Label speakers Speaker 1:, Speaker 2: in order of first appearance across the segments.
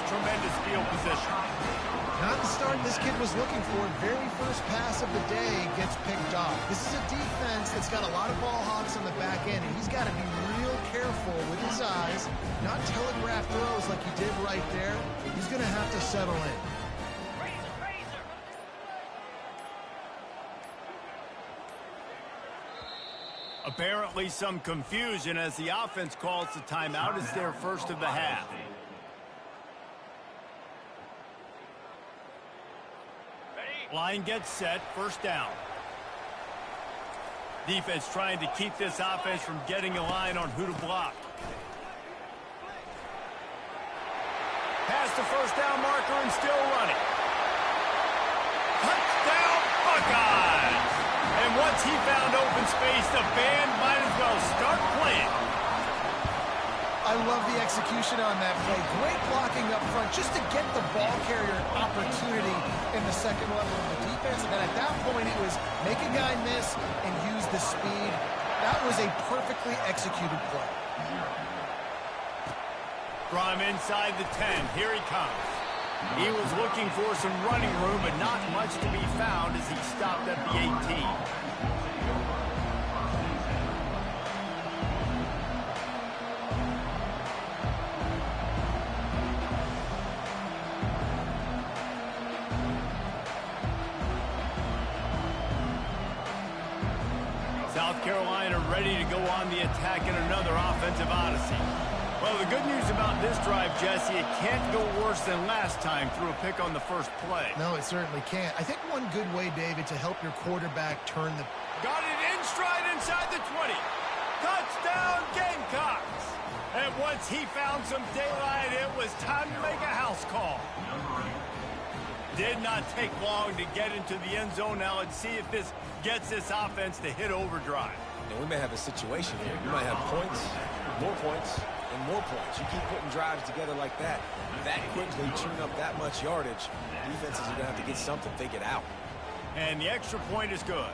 Speaker 1: tremendous field position.
Speaker 2: Not the start this kid was looking for. Very first pass of the day gets picked off. This is a defense that's got a lot of ball hawks on the back end, and he's got to be real careful with his eyes, not telegraph throws like he did right there. He's going to have to settle in.
Speaker 1: Apparently some confusion as the offense calls the timeout. It's their first of the half. Line gets set, first down. Defense trying to keep this offense from getting a line on who to block. Past the first down marker and still running. Touchdown Buckeyes! And once he found open space, the band might as well start playing.
Speaker 2: I love the execution on that play. Great blocking up front just to get the ball carrier an opportunity in the second level of the defense. And then at that point, it was make a guy miss and use the speed. That was a perfectly executed play.
Speaker 1: From inside the 10, here he comes. He was looking for some running room, but not much to be found as he stopped at the 18. South Carolina ready to go on the attack in another offensive odyssey. Well, the good news about this drive, Jesse, it can't go worse than last time through a pick on the first play.
Speaker 2: No, it certainly can't. I think one good way, David, to help your quarterback turn the...
Speaker 1: Got it in stride inside the 20. Touchdown Gamecocks! And once he found some daylight, it was time to make a house call. Did not take long to get into the end zone. Now let's see if this gets this offense to hit overdrive.
Speaker 3: Now, we may have a situation here. You might have points, and more points. You keep putting drives together like that quickly, churn up that much yardage, defenses are going to have to get something figured out.
Speaker 1: And the extra point is good.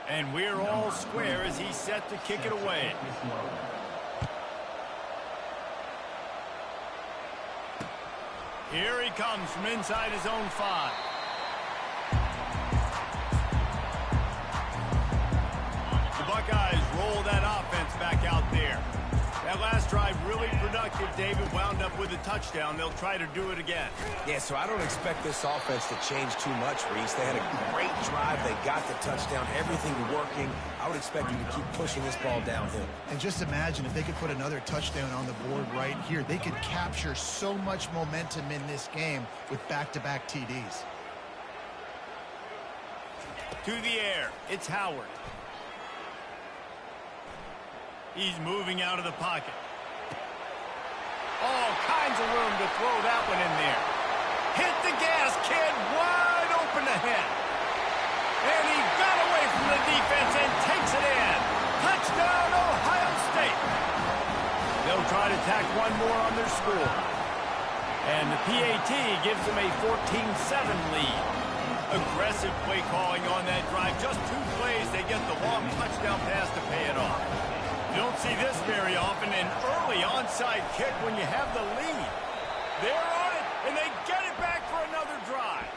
Speaker 1: And we're all square as he's set to kick it away. Here he comes from inside his own 5. The Buckeyes roll that offense back out there. That last drive really productive. David wound up with a touchdown. They'll try to do it again.
Speaker 3: Yeah, so I don't expect this offense to change too much, Reese. They had a great drive. They got the touchdown. Everything working. I would expect them to keep pushing this ball downhill.
Speaker 2: And just imagine if they could put another touchdown on the board right here. They could capture so much momentum in this game with back-to-back TDs.
Speaker 1: To the air. It's Howard. He's moving out of the pocket. All kinds of room to throw that one in there. Hit the gas, kid. Wide open ahead. And he got away from the defense and takes it in. Touchdown, Ohio State. They'll try to tack one more on their score. And the PAT gives them a 14-7 lead. Aggressive play calling on that drive. Just 2 plays, they get the long touchdown pass to pay it off. You don't see this very often, an early onside kick when you have the lead. They're on it, and they get it back for another drive.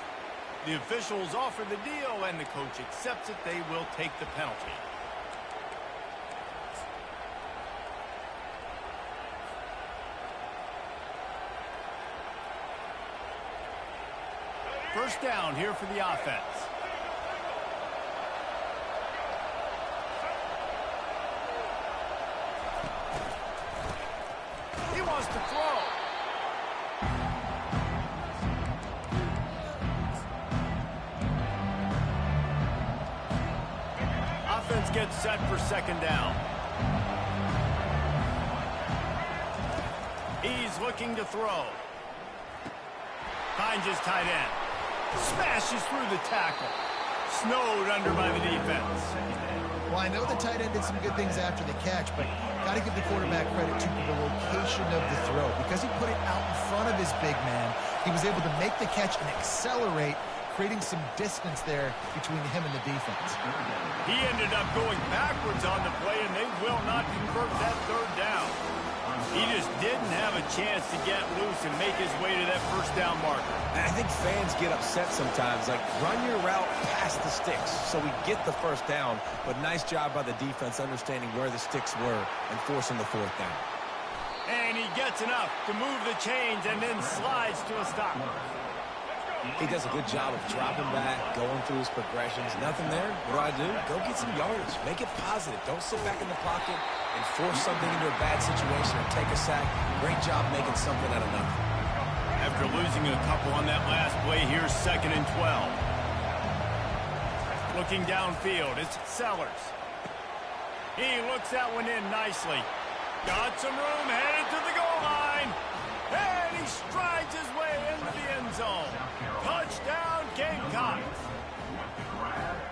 Speaker 1: The officials offer the deal, and the coach accepts it. They will take the penalty. First down here for the offense. He wants to throw. Offense gets set for second down. He's He's looking to throw. Finds his tight end. Smashes through the tackle. Snowed under by the defense.
Speaker 2: Well, I know the tight end did some good things after the catch, but got to give the quarterback credit to the location of the throw. Because he put it out in front of his big man, he was able to make the catch and accelerate, creating some distance there between him and the defense.
Speaker 1: He ended up going backwards on the play, and they will not convert that third down. He just didn't have a chance to get loose and make his way to that first down marker.
Speaker 3: I think fans get upset sometimes, like run your route past the sticks so we get the first down, but nice job by the defense understanding where the sticks were and forcing the fourth down.
Speaker 1: And he gets enough to move the chains and then slides to a stop.
Speaker 3: He does a good job of dropping back, going through his progressions. Nothing there. What do? Go get some yardage. Make it positive. Don't sit back in the pocket and force something into a bad situation or take a sack. Great job making something out of nothing.
Speaker 1: After losing a couple on that last play, here's 2nd and 12. Looking downfield, it's Sellers. He looks that one in nicely. Got some room, headed to the goal line. And he strides his way into the end zone. Touchdown, Gamecocks.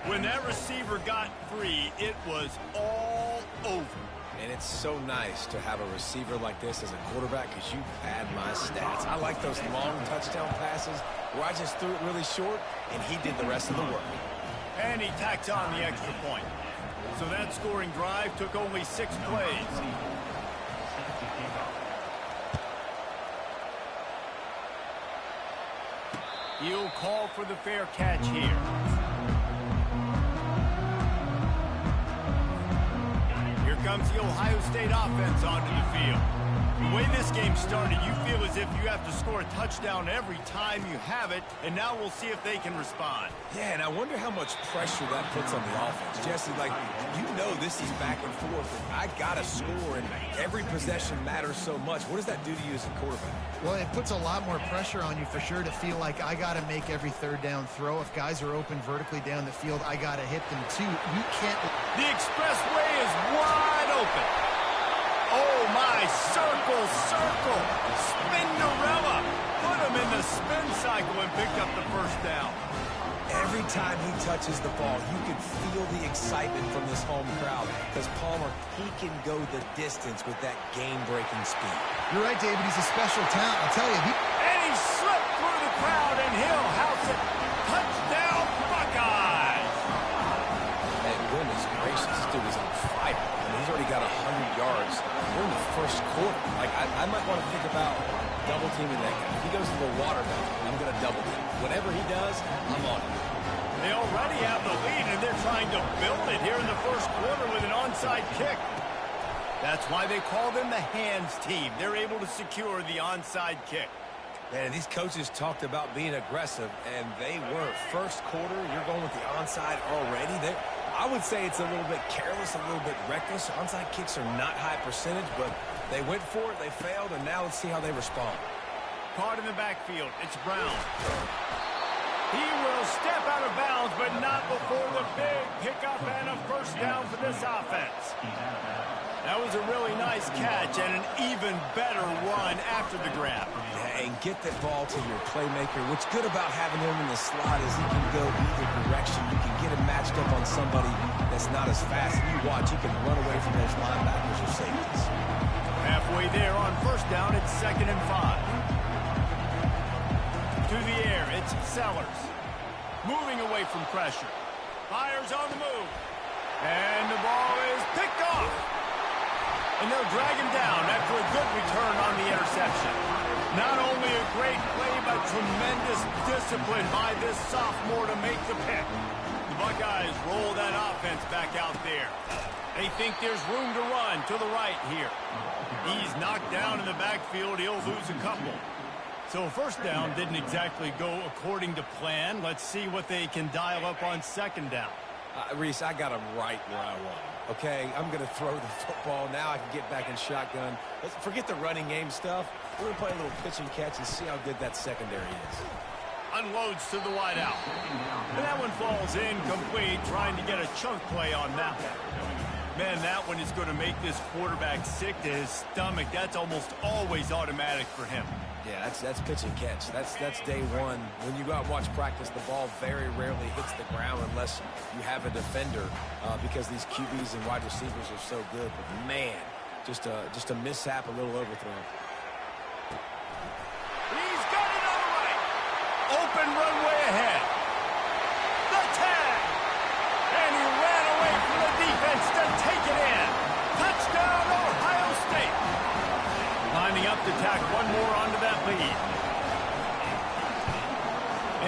Speaker 1: When that receiver got free, it was all over.
Speaker 3: And it's so nice to have a receiver like this as a quarterback because you pad my stats. I like those long touchdown passes where I just threw it really short and he did the rest of the work.
Speaker 1: And he tacks on the extra point. So that scoring drive took only 6 plays. He'll call for the fair catch here. Here comes the Ohio State offense onto the field. The way this game started, you feel as if you have to score a touchdown every time you have it, and now we'll see if they can respond.
Speaker 3: Yeah, and I wonder how much pressure that puts on the offense. Jesse, like, you know this is back and forth, and I got to score, and every possession matters so much. What does that do to you as a quarterback?
Speaker 2: Well, it puts a lot more pressure on you for sure to feel like I got to make every third down throw. If guys are open vertically down the field, I got to hit them too. You can't.
Speaker 1: The expressway is wide open. Oh, my, circle, Spinderella. Put him in the spin cycle and picked up the first down.
Speaker 3: Every time he touches the ball, you can feel the excitement from this home crowd because Palmer, he can go the distance with that game-breaking speed.
Speaker 2: You're right, David. He's a special talent. I'll tell you.
Speaker 1: And he slipped through the crowd, and he'll house it. Touchdown, Buckeyes.
Speaker 3: And goodness gracious, this dude is on fire. I mean, he's already got 100 yards. We're in the first quarter. Like, I might want to think about double-teaming that guy. If he goes to the water gun, I'm going to double him. Whatever he does, I'm on it.
Speaker 1: They already have the lead, and they're trying to build it here in the first quarter with an onside kick. That's why they call them the hands team. They're able to secure the onside kick.
Speaker 3: Man, these coaches talked about being aggressive, and they were. First quarter, you're going with the onside already. I would say it's a little bit careless, a little bit reckless. Onside kicks are not high percentage, but they went for it, they failed, and now let's see how they respond.
Speaker 1: Caught in the backfield, it's Brown. He will step out of bounds, but not before the big pickup and a first down for this offense. That was a really nice catch and an even better run after the grab.
Speaker 3: Yeah, and get that ball to your playmaker. What's good about having him in the slot is he can go either direction. You can get him matched up on somebody that's not as fast. And you watch, he can run away from those linebackers or safeties.
Speaker 1: Halfway there on first down, it's 2nd and 5. To the air, it's Sellers. Moving away from pressure. Fires on the move. And the ball is picked off. And they'll drag him down after a good return on the interception. Not only a great play, but tremendous discipline by this sophomore to make the pick. The Buckeyes roll that offense back out there. They think there's room to run to the right here. He's knocked down in the backfield. He'll lose a couple. So first down didn't exactly go according to plan. Let's see what they can dial up on 2nd down.
Speaker 3: Reese, I got him right where I want him. Okay, I'm going to throw the football. Now I can get back in shotgun. Let's forget the running game stuff. We're going to play a little pitch and catch and see how good that secondary is.
Speaker 1: Unloads to the wideout. And that one falls incomplete, trying to get a chunk play on that one. Man, that one is going to make this quarterback sick to his stomach. That's almost always automatic for him.
Speaker 3: Yeah, that's pitch and catch. That's day one. When you go out and watch practice, the ball very rarely hits the ground unless you have a defender because these QBs and wide receivers are so good. But man, just a mishap, a little overthrow.
Speaker 1: He's got it all right. Open runway ahead. The tag. And he ran away from the defense to take it in. Touchdown, Ohio State. Lining up to tack one more onto that lead.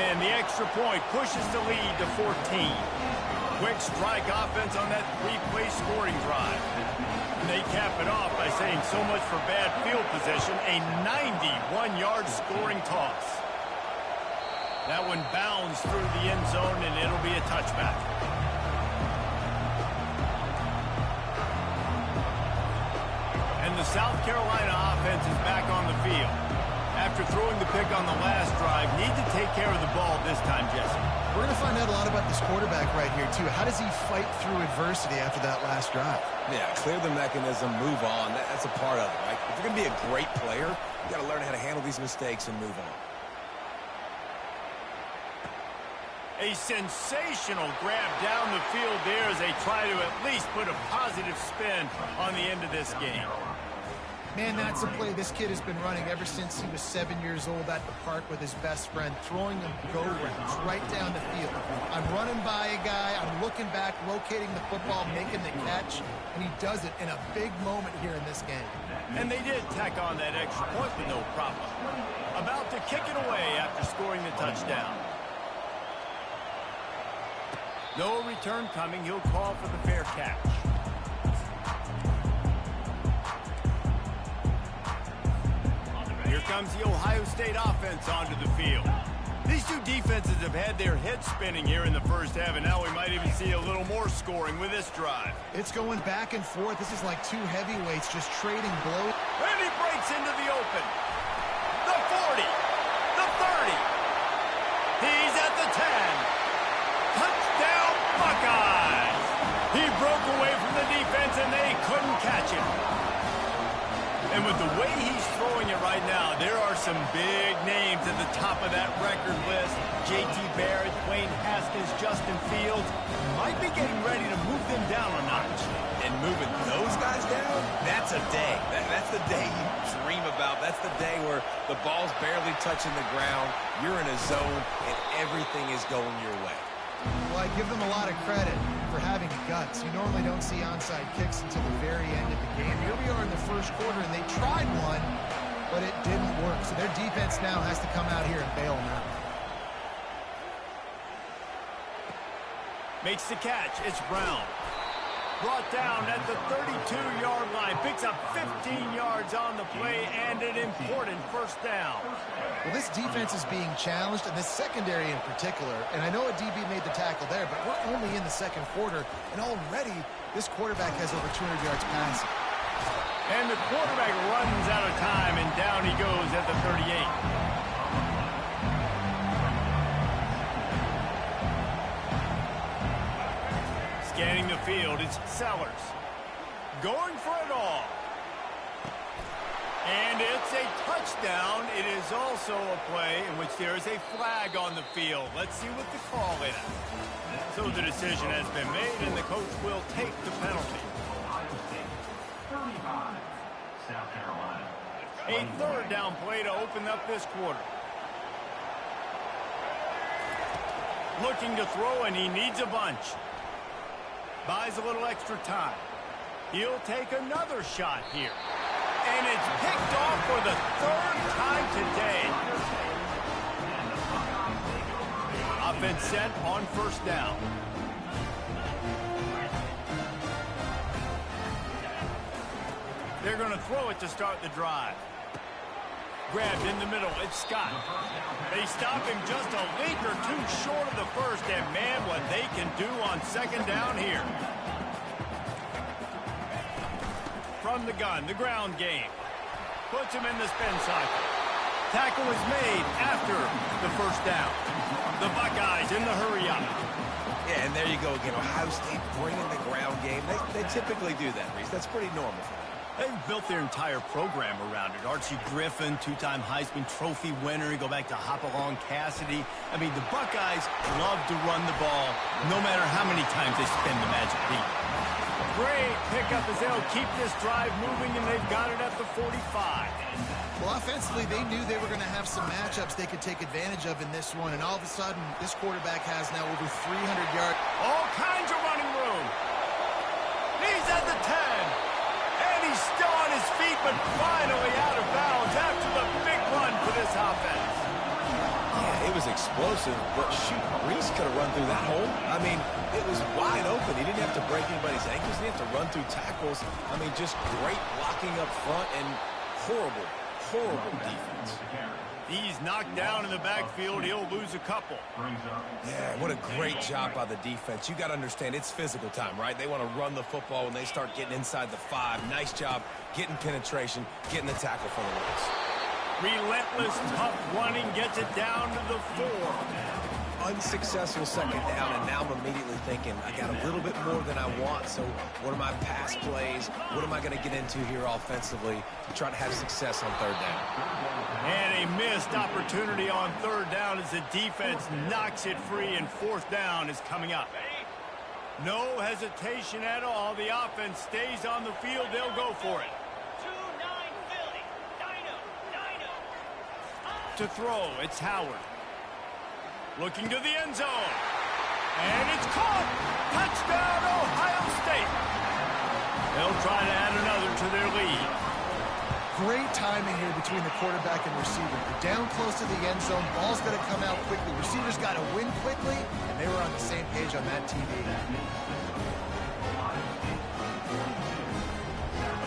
Speaker 1: And the extra point pushes the lead to 14. Quick strike offense on that three-play scoring drive. And they cap it off by saying so much for bad field position, a 91-yard scoring toss. That one bounds through the end zone, and it'll be a touchback. And the South Carolina offense is back on the field. After throwing the pick on the last drive, need to take care of the ball this time, Jesse.
Speaker 2: We're going to find out a lot about this quarterback right here, too. How does he fight through adversity after that last drive?
Speaker 3: Yeah, clear the mechanism, move on. That's a part of it, right? If you're going to be a great player, you got to learn how to handle these mistakes and move on.
Speaker 1: A sensational grab down the field there as they try to at least put a positive spin on the end of this game.
Speaker 2: Man, that's a play this kid has been running ever since he was 7 years old at the park with his best friend, throwing them go-rounds right down the field. I'm running by a guy, I'm looking back, locating the football, making the catch, and he does it in a big moment here in this game.
Speaker 1: And they did tack on that extra point with no problem. About to kick it away after scoring the touchdown. No return coming. He'll call for the fair catch. Here comes the Ohio State offense onto the field. These two defenses have had their heads spinning here in the first half, and now we might even see a little more scoring with this drive.
Speaker 2: It's going back and forth. This is like two heavyweights just trading blows.
Speaker 1: And he breaks into the open. The 40. The 30. He's at the 10. Touchdown, Buckeyes! He broke away from the defense, and they couldn't catch him. And with the way he's throwing it right now, there are some big names at the top of that record list. J.T. Barrett, Dwayne Haskins, Justin Fields might be getting ready to move them down a notch.
Speaker 3: And moving those guys down, that's a day. That's the day you dream about. That's the day where the ball's barely touching the ground, you're in a zone, and everything is going your way.
Speaker 2: Well, I give them a lot of credit for having guts. You normally don't see onside kicks until the very end of the game. Here we are in the first quarter, and they tried one, but it didn't work. So their defense now has to come out here and bail them out.
Speaker 1: Makes the catch. It's Brown. Brought down at the 32-yard line. Picks up 15 yards on the play and an important first down.
Speaker 2: Well, this defense is being challenged, and this secondary in particular. And I know a DB made the tackle there, but we're only in the second quarter, and already this quarterback has over 200 yards passing.
Speaker 1: And the quarterback runs out of time, and down he goes at the 38. Scanning the field, it's Sellers. Going for it all. And it's a touchdown. It is also a play in which there is a flag on the field. Let's see what the call is. So the decision has been made, and the coach will take the penalty.
Speaker 4: 35, South Carolina.
Speaker 1: A third down play to open up this quarter. Looking to throw, and he needs a bunch. Buys a little extra time. He'll take another shot here. And it's picked off for the third time today. Offense set on first down. They're going to throw it to start the drive. Grabbed in the middle, it's Scott. They stop him just a leap or two short of the first, and man, what they can do on second down here. From the gun, the ground game. Puts him in the spin cycle. Tackle is made after the first down. The Buckeyes in the hurry up.
Speaker 3: Yeah, and there you go again. Ohio State bringing the ground game. They typically do that, Reese. That's pretty normal for them.
Speaker 1: They've built their entire program around it. Archie Griffin, two-time Heisman Trophy winner. You go back to Hopalong Cassidy. I mean, the Buckeyes love to run the ball no matter how many times they spin the magic beat. Great pickup as they'll keep this drive moving, and they've got it at the 45.
Speaker 2: Well, offensively, they knew they were going to have some matchups they could take advantage of in this one, and all of a sudden, this quarterback has now over 300 yards.
Speaker 1: All kinds of running room. He's at the 10. And he's still on his feet, but finally out of bounds after the big run for this offense.
Speaker 3: Yeah, it was explosive, but shoot, Reese could have run through that hole. I mean, it was wide open. He didn't have to break anybody's ankles. He didn't have to run through tackles. I mean, just great blocking up front and horrible, horrible defense.
Speaker 1: He's knocked down in the backfield. He'll lose a couple.
Speaker 3: Yeah, what a great job by the defense. You got to understand, it's physical time, right? They want to run the football when they start getting inside the 5. Nice job getting penetration, getting the tackle for the Reds.
Speaker 1: Relentless, tough running gets it down to the 4.
Speaker 3: Unsuccessful second down, and now I'm immediately thinking, I got a little bit more than I want, so what are my pass plays? What am I going to get into here offensively to try to have success on third down?
Speaker 1: And a missed opportunity on third down as the defense knocks it free, and fourth down is coming up. No hesitation at all. The offense stays on the field. They'll go for it.
Speaker 5: 2-9 Philly. Dino.
Speaker 1: To throw, it's Howard. Looking to the end zone. And it's caught. Touchdown, Ohio State. They'll try to add another to their lead.
Speaker 2: Great timing here between the quarterback and receiver. They're down close to the end zone. Ball's going to come out quickly. Receivers got to win quickly, and they were on the same page on that TV.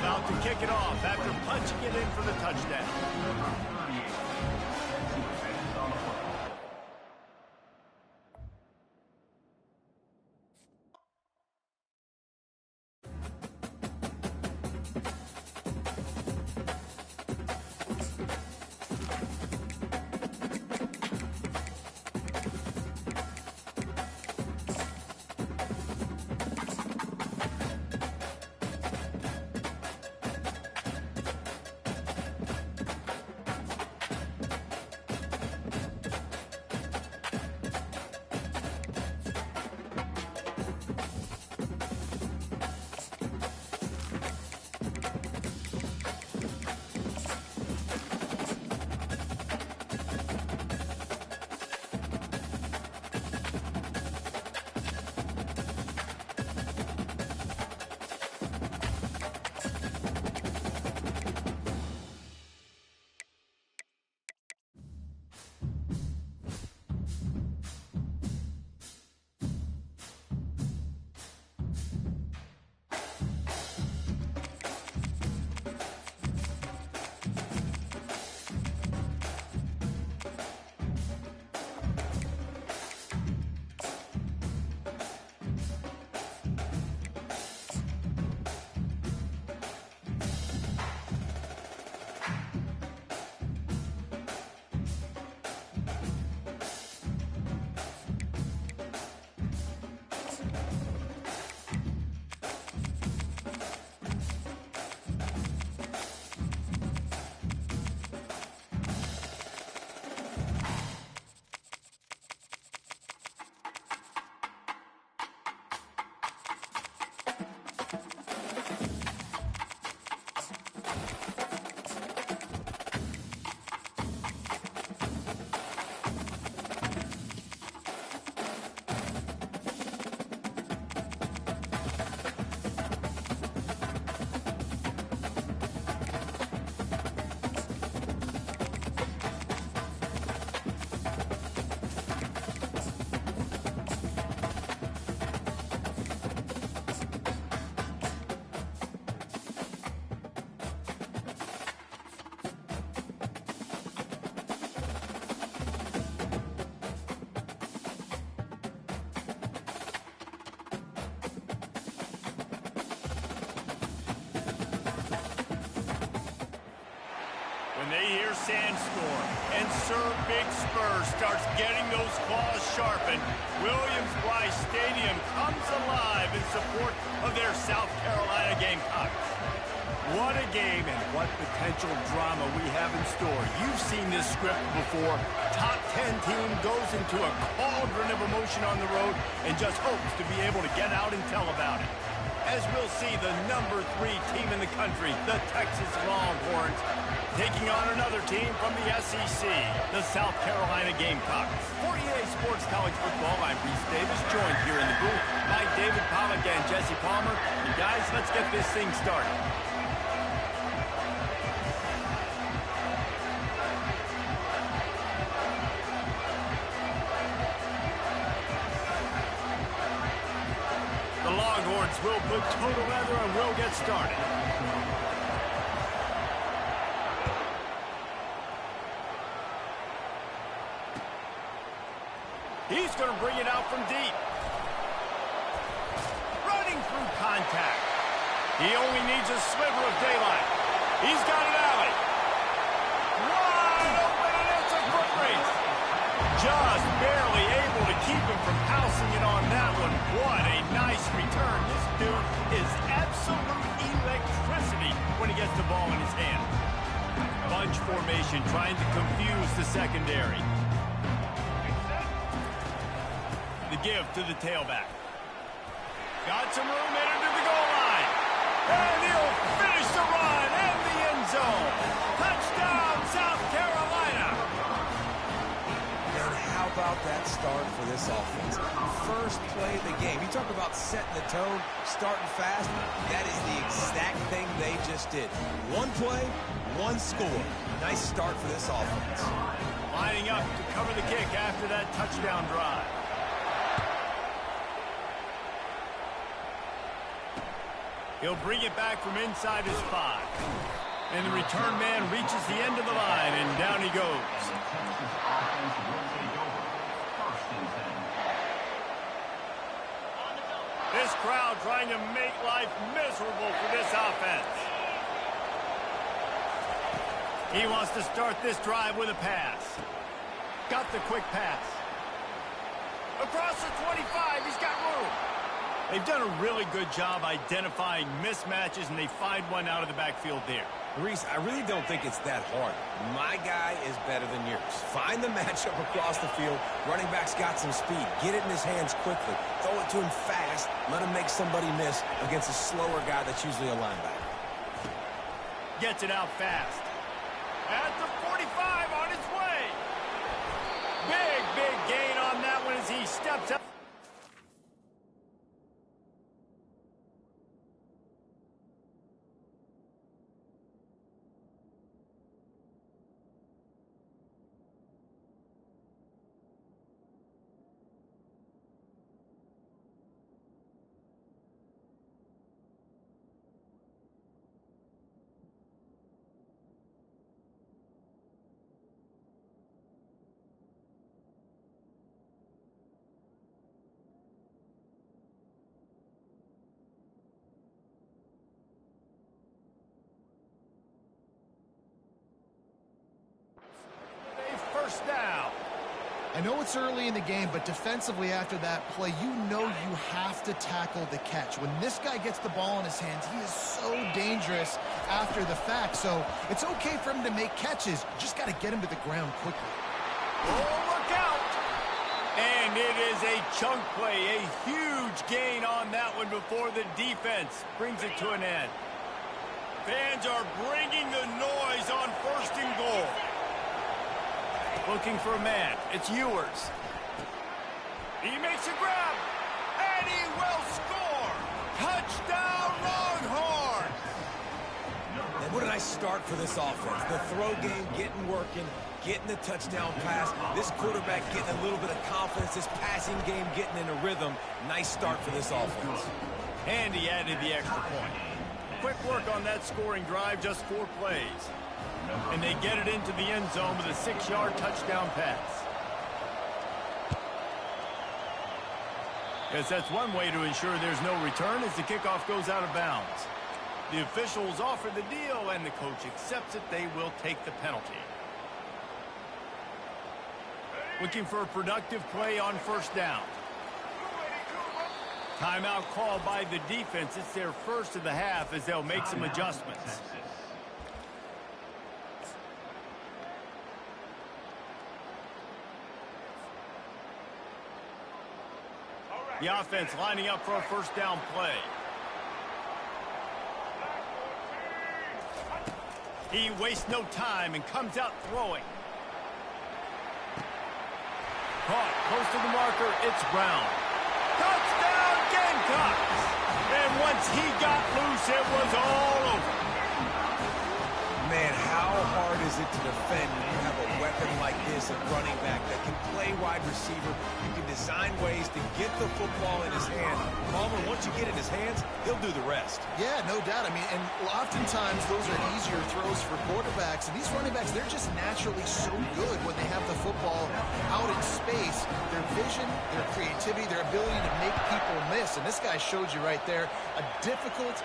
Speaker 1: About to kick it off after punching it in for the touchdown. sandstorm, and Sir Big Spur starts getting those claws sharpened, Williams-Brice Stadium comes alive in support of their South Carolina Gamecocks. What a game and what potential drama we have in store. You've seen this script before. Top 10 team goes into a cauldron of emotion on the road and just hopes to be able to get out and tell about it. As we'll see the number 3 team in the country, the Texas Longhorns, taking on another team from the SEC, the South Carolina Gamecocks. For EA Sports College Football, I'm Reese Davis, joined here in the booth by David Pollack and Jesse Palmer. And guys, let's get this thing started. The Longhorns will put total leather and will get started. He's going to bring it out from deep. Running through contact. He only needs a sliver of daylight. He's got an alley. Wide open, and it's a foot race. Just barely able to keep him from housing it on that one. What a nice return. This dude is absolute electricity when he gets the ball in his hand. Bunch formation trying to confuse the secondary. The give to the tailback. Got some room headed to the goal line. And he'll finish the run in the end zone. Touchdown, South Carolina.
Speaker 3: And how about that start for this offense? First play of the game. You talk about setting the tone, starting fast. That is the exact thing they just did. One play, one score. Nice start for this offense.
Speaker 1: Lining up to cover the kick after that touchdown drive. He'll bring it back from inside his 5. And the return man reaches the end of the line, and down he goes. This crowd trying to make life miserable for this offense. He wants to start this drive with a pass. Got the quick pass. Across the 25, he's got room. They've done a really good job identifying mismatches, and they find one out of the backfield there.
Speaker 3: Reese, I really don't think it's that hard. My guy is better than yours. Find the matchup across the field. Running back's got some speed. Get it in his hands quickly. Throw it to him fast. Let him make somebody miss against a slower guy that's usually a linebacker.
Speaker 1: Gets it out fast. At the 45 on his way. Big gain on that one as he steps up. First down.
Speaker 2: I know it's early in the game, but defensively after that play, you know you have to tackle the catch. When this guy gets the ball in his hands, he is so dangerous after the fact. So it's okay for him to make catches. You just got to get him to the ground quickly.
Speaker 1: Oh, look out! And it is a chunk play, a huge gain on that one before the defense brings it to an end. Fans are bringing the noise on 1st and goal. Looking for a man. It's Ewers. He makes a grab, and he will score. Touchdown, Longhorns!
Speaker 3: And what a nice start for this offense. The throw game getting working, getting the touchdown pass. This quarterback getting a little bit of confidence. This passing game getting in a rhythm. Nice start for this offense.
Speaker 1: And he added the extra point. Quick work on that scoring drive, just 4 plays. And they get it into the end zone with a 6-yard touchdown pass. Yes, that's one way to ensure there's no return as the kickoff goes out of bounds. The officials offer the deal, and the coach accepts it. They will take the penalty. Looking for a productive play on first down. Timeout called by the defense. It's their first of the half as they'll make some adjustments. The offense lining up for a first down play. He wastes no time and comes out throwing. Caught close to the marker. It's Brown. Touchdown Gamecocks! And once he got loose, it was all over.
Speaker 3: Man, how hard is it to defend when you have a weapon like this, a running back that can play wide receiver? You can design ways to get the football in his hand. Palmer, once you get it in his hands, he'll do the rest.
Speaker 2: Yeah, no doubt. I mean, and oftentimes those are easier throws for quarterbacks. And these running backs, they're just naturally so good when they have the football out in space. Their vision, their creativity, their ability to make people miss. And this guy showed you right there a difficult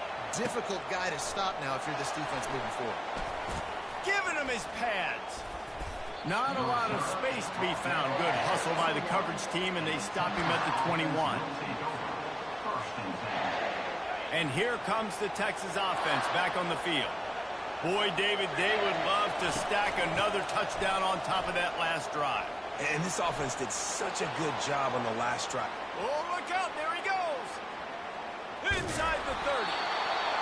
Speaker 2: guy to stop now if you're this defense moving forward.
Speaker 1: Giving him his pads. Not a lot of space to be found. Good hustle by the coverage team, and they stop him at the 21. And here comes the Texas offense back on the field. Boy, David, they would love to stack another touchdown on top of that last drive.
Speaker 3: And this offense did such a good job on the last drive.
Speaker 1: Oh, look out. There he goes. Inside the 30.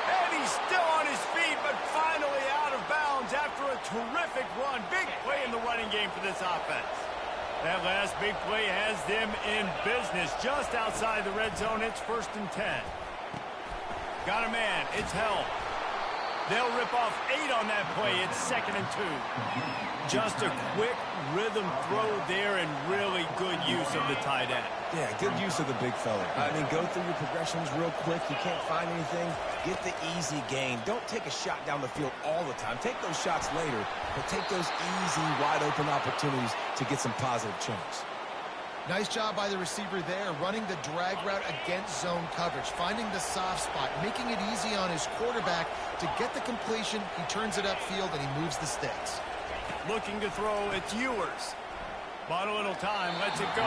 Speaker 1: And he's still on his feet, but finally out of bounds after a terrific run. Big play in the running game for this offense. That last big play has them in business just outside the red zone. It's 1st and 10. Got a man. It's held. They'll rip off 8 on that play. It's 2nd and 2. Just a quick rhythm throw there and really good use of the tight end.
Speaker 3: Yeah, good use of the big fella. I mean, go through your progressions real quick. You can't find anything. Get the easy gain. Don't take a shot down the field all the time. Take those shots later, but take those easy, wide-open opportunities to get some positive chunks.
Speaker 2: Nice job by the receiver there, running the drag route against zone coverage, finding the soft spot, making it easy on his quarterback to get the completion. He turns it upfield, and he moves the sticks.
Speaker 1: Looking to throw, it's Ewers. Bought a little time, lets it go.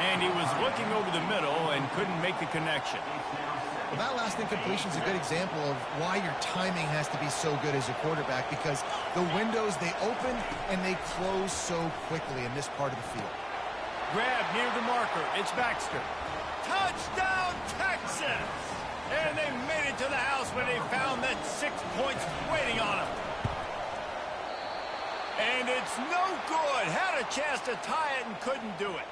Speaker 1: And he was looking over the middle and couldn't make the connection.
Speaker 2: Well, that last incompletion is a good example of why your timing has to be so good as a quarterback, because the windows, they open and they close so quickly in this part of the field.
Speaker 1: Grab near the marker. It's Baxter. Touchdown, Texas! And they made it to the house when they found that 6 points waiting on them. And it's no good. Had a chance to tie it and couldn't do it.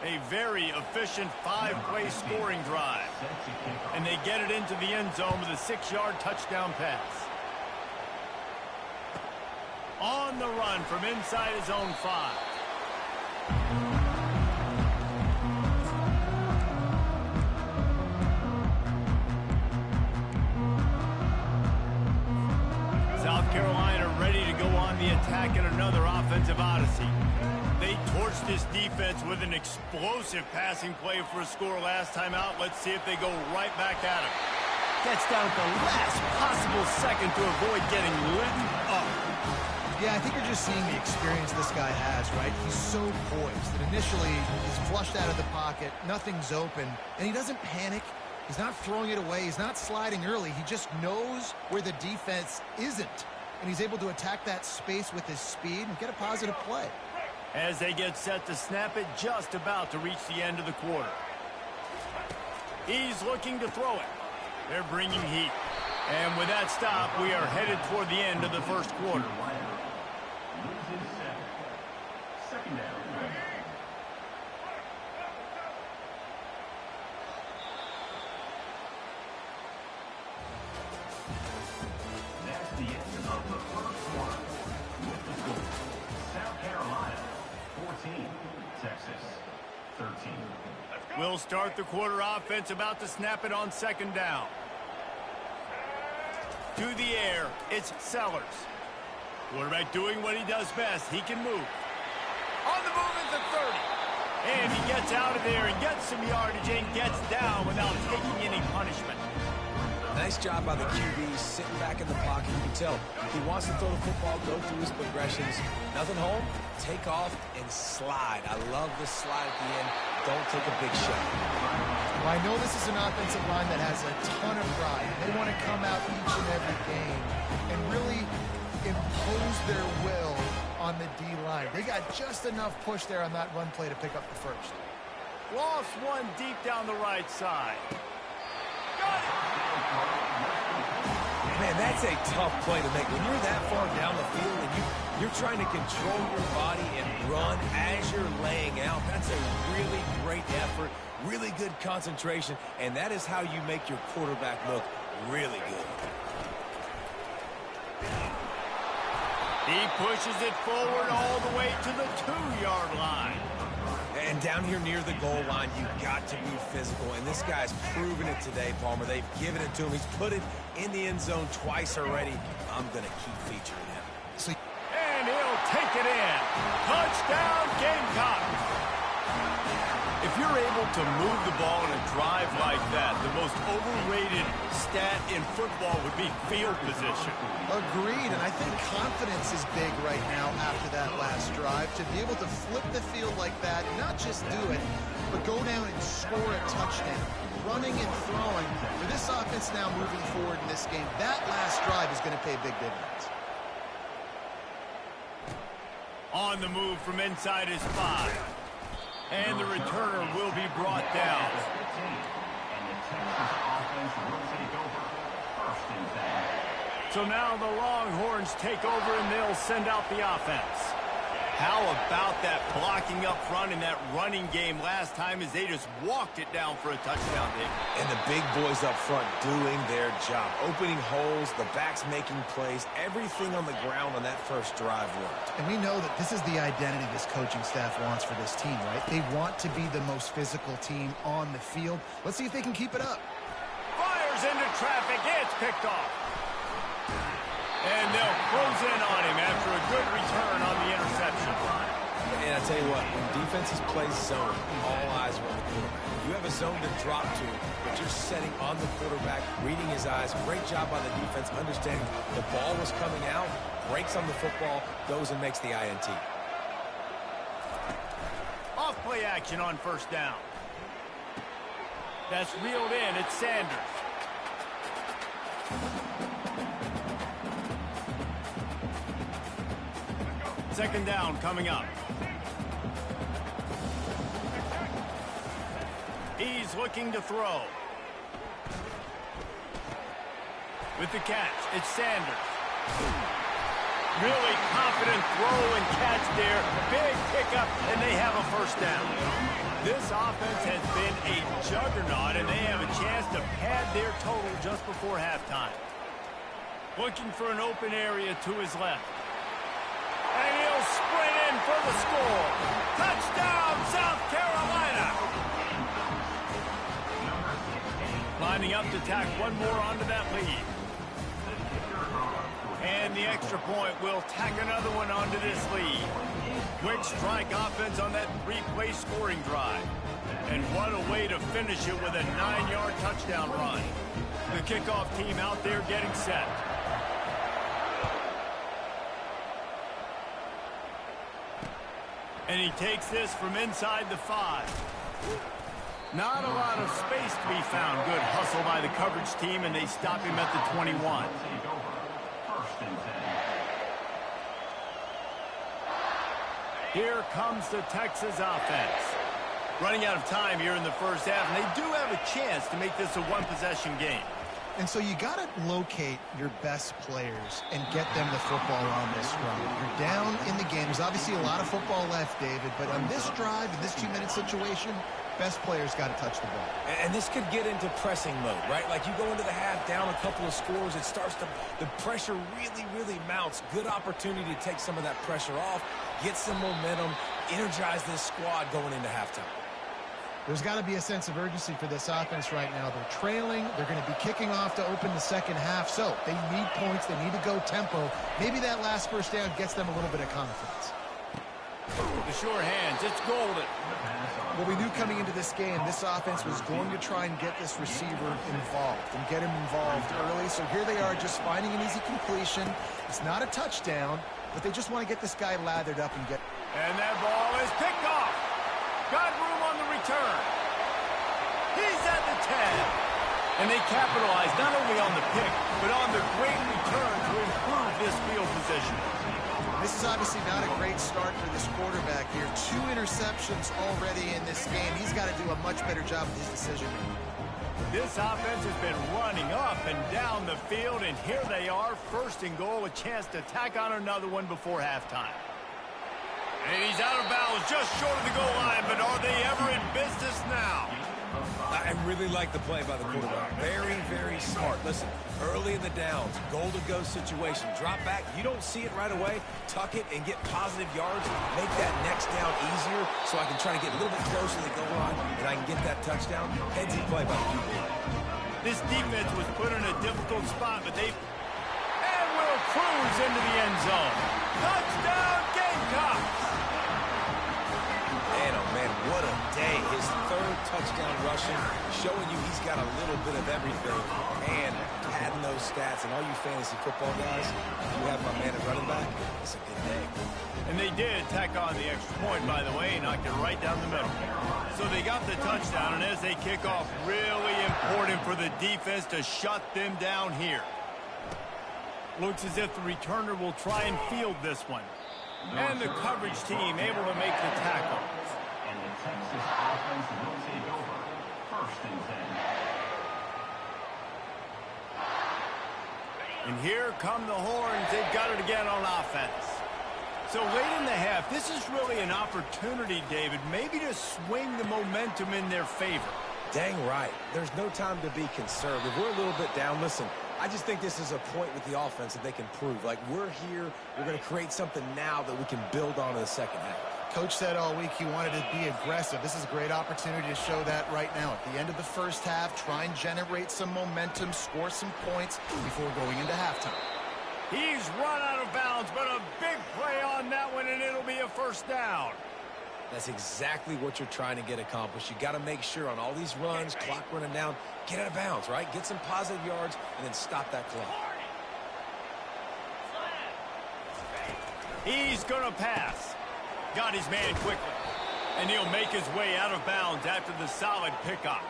Speaker 1: A very efficient 5-play scoring drive. And they get it into the end zone with a 6-yard touchdown pass. On the run from inside his own 5. South Carolina ready to go on the attack in another offensive odyssey. They torched this defense with an explosive passing play for a score last time out. Let's see if they go right back at him. Gets down at the last possible second to avoid getting lit up.
Speaker 2: Yeah, I think you're just seeing the experience this guy has, right? He's so poised that initially he's flushed out of the pocket, nothing's open, and he doesn't panic. He's not throwing it away. He's not sliding early. He just knows where the defense isn't, and he's able to attack that space with his speed and get a positive play.
Speaker 1: As they get set to snap it, just about to reach the end of the quarter. He's looking to throw it. They're bringing heat. And with that stop, we are headed toward the end of the first quarter.
Speaker 4: Second down. That's the end of the first quarter. With the score, South Carolina 14, Texas 13.
Speaker 1: We'll start the quarter offense, about to snap it on second down. To the air, it's Sellers. Quarterback doing what he does best. He can move. On the move at the 30. And he gets out of there and gets some yardage and gets down without taking any punishment.
Speaker 3: Nice job by the QB, sitting back in the pocket. You can tell he wants to throw the football, go through his progressions. Nothing home, take off, and slide. I love the slide at the end. Don't take a big shot.
Speaker 2: Well, I know this is an offensive line that has a ton of pride. They want to come out each and every game and really impose their will on the D-line. They got just enough push there on that run play to pick up the first.
Speaker 1: Lost one deep down the right side.
Speaker 3: Man, that's a tough play to make. When you're that far down the field and you're trying to control your body and run as you're laying out, that's a really great effort, really good concentration, and that is how you make your quarterback look really good.
Speaker 1: He pushes it forward all the way to the 2-yard line.
Speaker 3: And down here near the goal line, you've got to be physical. And this guy's proven it today, Palmer. They've given it to him. He's put it in the end zone twice already. I'm going to keep featuring him.
Speaker 1: And he'll take it in. Touchdown, Gamecocks. If you're able to move the ball in a drive like that, the most overrated stat in football would be field position.
Speaker 2: Agreed, and I think confidence is big right now after that last drive. To be able to flip the field like that, not just do it, but go down and score a touchdown. Running and throwing. For this offense now moving forward in this game, that last drive is going to pay big dividends.
Speaker 1: On the move from inside his 5. And the returner will be brought down.
Speaker 4: And the Texas offense will take over. First and 10.
Speaker 1: So now the Longhorns take over and they'll send out the offense. How about that blocking up front in that running game last time as they just walked it down for a touchdown, Dick?
Speaker 3: And the big boys up front doing their job. Opening holes, the backs making plays, everything on the ground on that first drive worked.
Speaker 2: And we know that this is the identity this coaching staff wants for this team, right? They want to be the most physical team on the field. Let's see if they can keep it up.
Speaker 1: Fires into traffic. It's picked off. And they'll close in on him after a good return on the interception.
Speaker 3: And I tell you what, when defenses play zone, all eyes are on the quarterback. You have a zone to drop to, but you're setting on the quarterback, reading his eyes. Great job by the defense, understanding the ball was coming out, breaks on the football, goes and makes the INT.
Speaker 1: Off play action on first down. That's reeled in. It's Sanders. Second down coming up. He's looking to throw. With the catch, it's Sanders. Really confident throw and catch there. Big pickup, and they have a first down. This offense has been a juggernaut, and they have a chance to pad their total just before halftime. Looking for an open area to his left. And he'll sprint in for the score. Touchdown, South Carolina. Lining up to tack one more onto that lead. And the extra point will tack another one onto this lead. Quick strike offense on that 3-play scoring drive. And what a way to finish it with a 9-yard touchdown run. The kickoff team out there getting set. And he takes this from inside the 5. Not a lot of space to be found. Good hustle by the coverage team, and they stop him at the 21.
Speaker 4: First and 10.
Speaker 1: Here comes the Texas offense. Running out of time here in the first half, and they do have a chance to make this a one-possession game.
Speaker 2: And so you got to locate your best players and get them the football on this run. You're down in the game. There's obviously a lot of football left, David, but on this drive, in this 2-minute situation, best players got to touch the ball.
Speaker 3: And this could get into pressing mode, right? Like you go into the half down a couple of scores, it starts to, the pressure really, really mounts. Good opportunity to take some of that pressure off, get some momentum, energize this squad going into halftime.
Speaker 2: There's got to be a sense of urgency for this offense right now. They're trailing. They're going to be kicking off to open the second half. So they need points. They need to go tempo. Maybe that last first down gets them a little bit of confidence.
Speaker 1: The sure hands. It's golden.
Speaker 4: The pass
Speaker 2: Well, we knew coming into this game, this offense was going to try and get this receiver involved and get him involved early. So here they are just finding an easy completion. It's not a touchdown, but they just want to get this guy lathered up and get...
Speaker 1: And that ball is picked off. Got room on the return. He's at the 10. And they capitalize not only on the pick, but on the great return to improve this field position.
Speaker 2: This is obviously not a great start for this quarterback here. 2 interceptions already in this game. He's got to do a much better job with his decision.
Speaker 1: This offense has been running up and down the field, and here they are, 1st and goal, a chance to tack on another one before halftime. And he's out of bounds, just short of the goal line, but are they ever in business now?
Speaker 3: I really like the play by the quarterback. Very, very smart. Listen, early in the downs, goal-to-go situation. Drop back. You don't see it right away. Tuck it and get positive yards. Make that next down easier so I can try to get a little bit closer to the goal line and I can get that touchdown. Headsy play by the QB.
Speaker 1: This defense was put in a difficult spot, but they... And will cruise into the end zone. Touchdown, Gamecocks!
Speaker 3: Man, oh man, what a day. His 3rd touchdown rushing, showing you he's got a little bit of everything. And padding those stats, and all you fantasy football guys, if you have my man at running back, it's a good day.
Speaker 1: And they did tack on the extra point, by the way, knocked it right down the middle. So they got the touchdown, and as they kick off, really important for the defense to shut them down here. Looks as if the returner will try and field this one. And the coverage team able to make the tackle.
Speaker 4: And the Texas offense will take over. 1st and 10.
Speaker 1: And here come the horns. They've got it again on offense. So late in the half, this is really an opportunity, David, maybe to swing the momentum in their favor.
Speaker 3: Dang right. There's no time to be conservative. We're a little bit down. Listen, I just think this is a point with the offense that they can prove. Like, we're here, we're going to create something now that we can build on in the second half.
Speaker 2: Coach said all week he wanted to be aggressive. This is a great opportunity to show that right now. At the end of the 1st half, try and generate some momentum, score some points before going into halftime.
Speaker 1: He's run out of bounds, but a big play on that one, and it'll be a 1st down.
Speaker 3: That's exactly what you're trying to get accomplished. You got to make sure on all these runs, clock running down, get out of bounds, right? Get some positive yards, and then stop that clock.
Speaker 1: He's going to pass. Got his man quickly. And he'll make his way out of bounds after the solid pickup.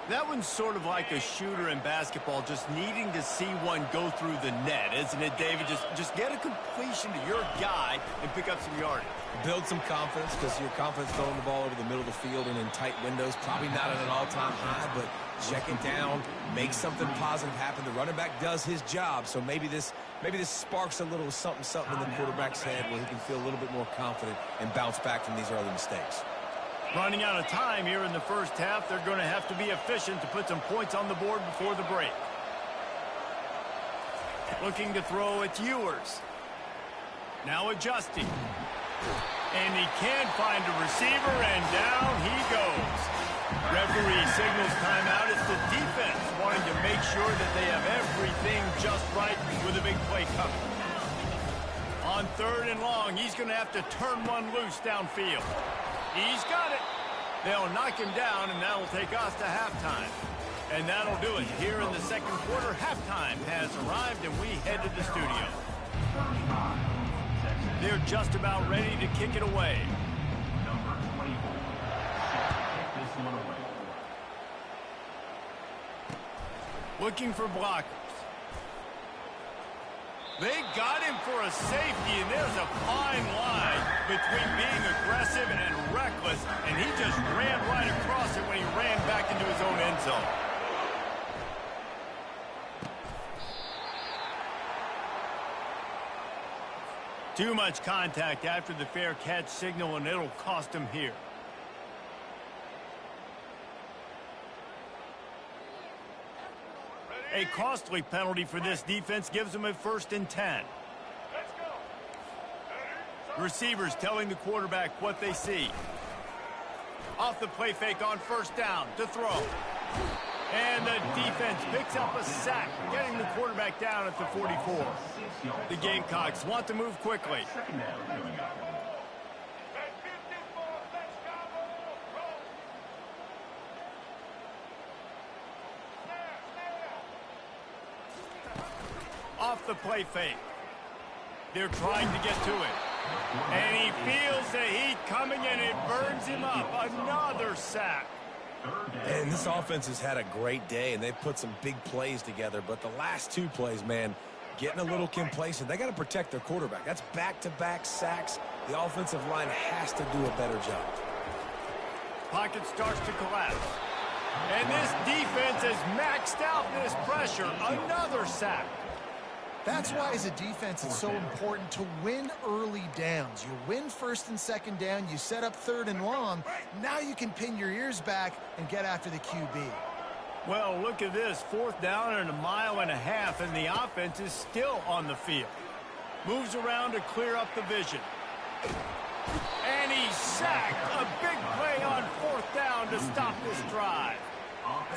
Speaker 1: That one's sort of like a shooter in basketball, just needing to see one go through the net, isn't it, David? Just get a completion to your guy and pick up some yardage.
Speaker 3: Build some confidence, because your confidence throwing the ball over the middle of the field and in tight windows, probably not at an all-time high, but check it down, make something positive happen. The running back does his job, so maybe this sparks a little something in the quarterback's head where he can feel a little bit more confident and bounce back from these early mistakes.
Speaker 1: Running out of time here in the 1st half, they're going to have to be efficient to put some points on the board before the break. Looking to throw, it's Ewers. Now adjusting. And he can't find a receiver, and down he goes. Referee signals timeout. It's the defense wanting to make sure that they have everything just right with a big play coming. On 3rd and long, he's going to have to turn one loose downfield. He's got it. They'll knock him down, and that'll take us to halftime. And that'll do it. Here in the 2nd quarter, halftime has arrived, and we head to the studio. They're just about ready to kick it away.
Speaker 4: Number 24. Kick this one away.
Speaker 1: Looking for blockers. They got him for a safety, and there's a fine line between being aggressive and reckless, and he just ran right across it when he ran back into his own end zone. Too much contact after the fair catch signal, and it'll cost him here. A costly penalty for this defense gives them a 1st and 10. Receivers telling the quarterback what they see. Off the play fake on 1st down to throw. And the defense picks up a sack, getting the quarterback down at the 44. The Gamecocks want to move quickly. off the play fake. They're trying to get to it. And he feels the heat coming, and it burns him up. Another sack.
Speaker 3: And this offense has had a great day, and they've put some big plays together. But the last two plays, man, getting a little complacent. They got to protect their quarterback. That's back-to-back sacks. The offensive line has to do a better job.
Speaker 1: Pocket starts to collapse. And this defense has maxed out this pressure. Another sack.
Speaker 2: That's why, as a defense, it's so important to win early downs. You win first and second down, you set up third and long. Now you can pin your ears back and get after the QB.
Speaker 1: Well, look at this. 4th down and 1.5 miles, and the offense is still on the field. Moves around to clear up the vision. And he's sacked. A big play on 4th down to stop this drive.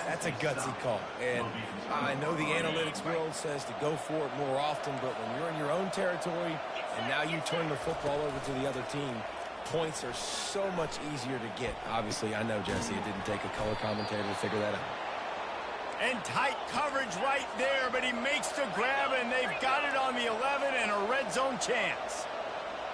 Speaker 3: That's a gutsy call. And I know the analytics world says to go for it more often, but when you're in your own territory and now you turn the football over to the other team, points are so much easier to get. Obviously, I know, Jesse, it didn't take a color commentator to figure that out.
Speaker 1: And tight coverage right there, but he makes the grab, and they've got it on the 11 and a red zone chance.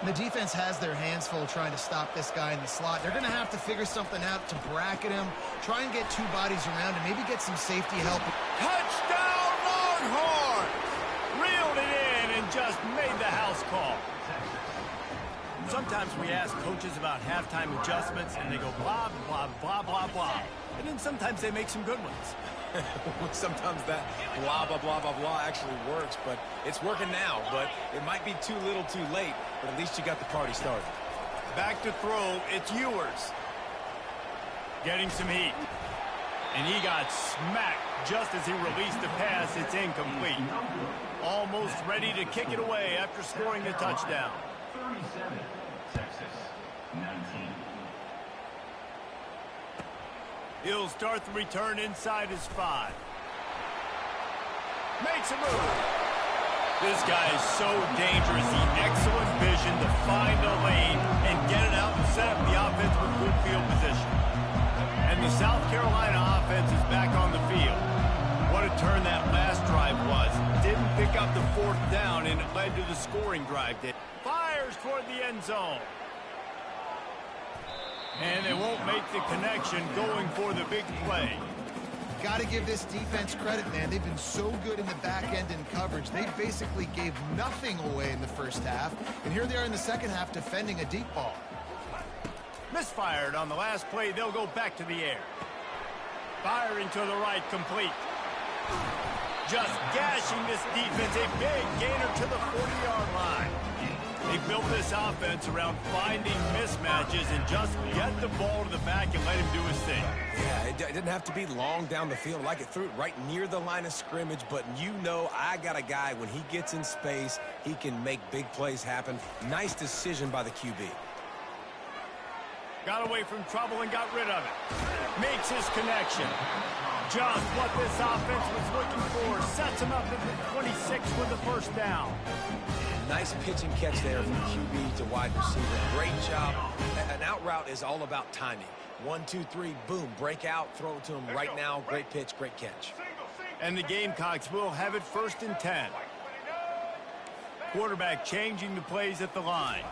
Speaker 2: The defense has their hands full trying to stop this guy in the slot. They're going to have to figure something out to bracket him, try and get 2 bodies around him, maybe get some safety help.
Speaker 1: Touchdown, Longhorn! Reeled it in and just made the house call. Sometimes we ask coaches about halftime adjustments, and they go blah, blah, blah, blah, blah. And then sometimes they make some good ones.
Speaker 3: Sometimes that blah, blah, blah, blah, blah actually works, but it's working now. But it might be too little too late, but at least you got the party started.
Speaker 1: Back to throw, it's Ewers. Getting some heat. And he got smacked just as he released the pass. It's incomplete. Almost ready to kick it away after scoring the touchdown.
Speaker 4: 37, Texas, 19.
Speaker 1: He'll start the return inside his 5. Makes a move. This guy is so dangerous. The excellent vision to find a lane and get it out and set up the offense with good field position. And the South Carolina offense is back on the field. What a turn that last drive was. Didn't pick up the 4th down, and it led to the scoring drive. Fires toward the end zone. And they won't make the connection going for the big play.
Speaker 2: Got to give this defense credit, man. They've been so good in the back end in coverage. They basically gave nothing away in the first half. And here they are in the second half defending a deep ball.
Speaker 1: Misfired on the last play. They'll go back to the air. Firing to the right, complete. Just gashing this defense. A big gainer to the 40-yard line. They built this offense around finding mismatches and just get the ball to the back and let him do his thing.
Speaker 3: Yeah, it didn't have to be long down the field. Like it threw it right near the line of scrimmage, but you know I got a guy, when he gets in space, he can make big plays happen. Nice decision by the QB.
Speaker 1: Got away from trouble and got rid of it. Makes his connection. Just what this offense was looking for. Sets him up at the 26 with the 1st down.
Speaker 3: Nice pitch and catch there from QB to wide receiver. Great job. An out route is all about timing. 1, 2, 3, boom, break out, throw it to him right now. Great pitch, great catch.
Speaker 1: And the Gamecocks will have it 1st and 10. Quarterback changing the plays at the line.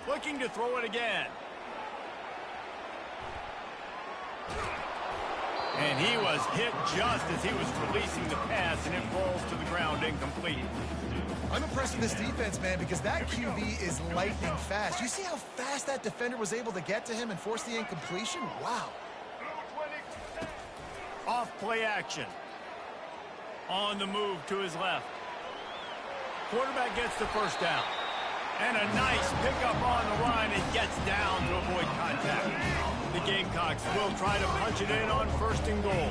Speaker 1: Looking to throw it again. And he was hit just as he was releasing the pass, and it falls to the ground incomplete.
Speaker 2: I'm impressed with this defense, man, because that QB is lightning fast. You see how fast that defender was able to get to him and force the incompletion? Wow.
Speaker 1: Off play action. On the move to his left. Quarterback gets the 1st down. And a nice pickup on the line and gets down to avoid contact. The Gamecocks will try to punch it in on 1st and goal.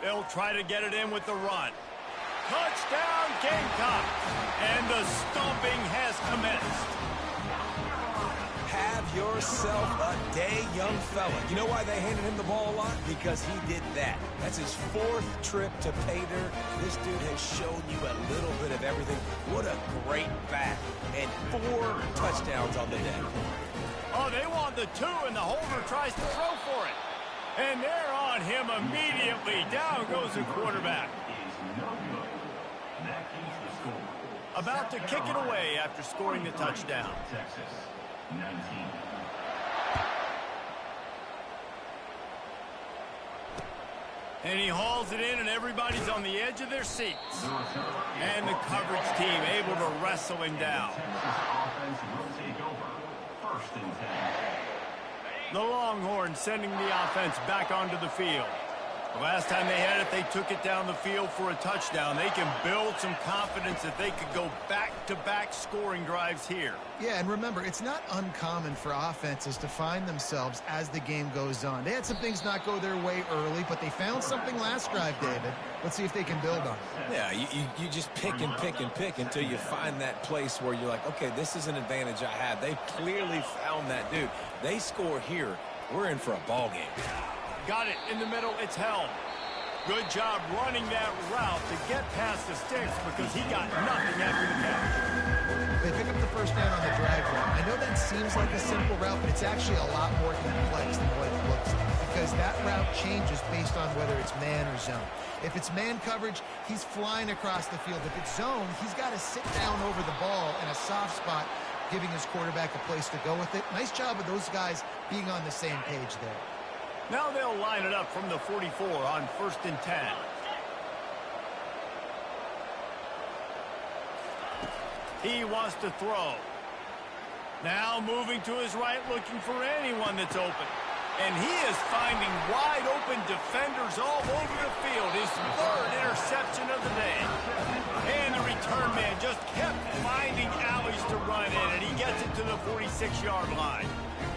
Speaker 1: They'll try to get it in with the run. Touchdown, Gamecock! And the stomping has commenced.
Speaker 3: Have yourself a day, young fella. You know why they handed him the ball a lot? Because he did that. That's his 4th trip to pay dirt. This dude has shown you a little bit of everything. What a great back. And 4 touchdowns on the day.
Speaker 1: Oh, they want the 2, and the holder tries to throw for it. And they're on him immediately. Down goes the quarterback.
Speaker 4: Is no good. That keeps the score.
Speaker 1: About to kick it away after scoring the touchdown.
Speaker 4: Texas, 19.
Speaker 1: And he hauls it in, and everybody's on the edge of their seats. And the coverage team able to wrestle him down.
Speaker 4: Texas offense will take over. First and 10.
Speaker 1: The Longhorns sending the offense back onto the field. The last time they had it, they took it down the field for a touchdown. They can build some confidence that they could go back-to-back scoring drives here.
Speaker 2: Yeah, and remember, it's not uncommon for offenses to find themselves as the game goes on. They had some things not go their way early, but they found something last drive, David. Let's see if they can build on it.
Speaker 3: Yeah, you just pick and pick and pick until you find that place where you're like, okay, this is an advantage I have. They clearly found that, dude. They score here. We're in for a ball game.
Speaker 1: Got it in the middle. It's held. Good job running that route to get past the sticks because he got nothing after the catch.
Speaker 2: They pick up the first down on the drag route. I know that seems like a simple route, but it's actually a lot more complex than what it looks like because that route changes based on whether it's man or zone. If it's man coverage, he's flying across the field. If it's zone, he's got to sit down over the ball in a soft spot, giving his quarterback a place to go with it. Nice job of those guys being on the same page there.
Speaker 1: Now they'll line it up from the 44 on 1st and 10. He wants to throw. Now moving to his right, looking for anyone that's open. And he is finding wide open defenders all over the field. His 3rd interception of the day. And the return man just kept finding alleys to run in, and he gets it to the 46-yard line.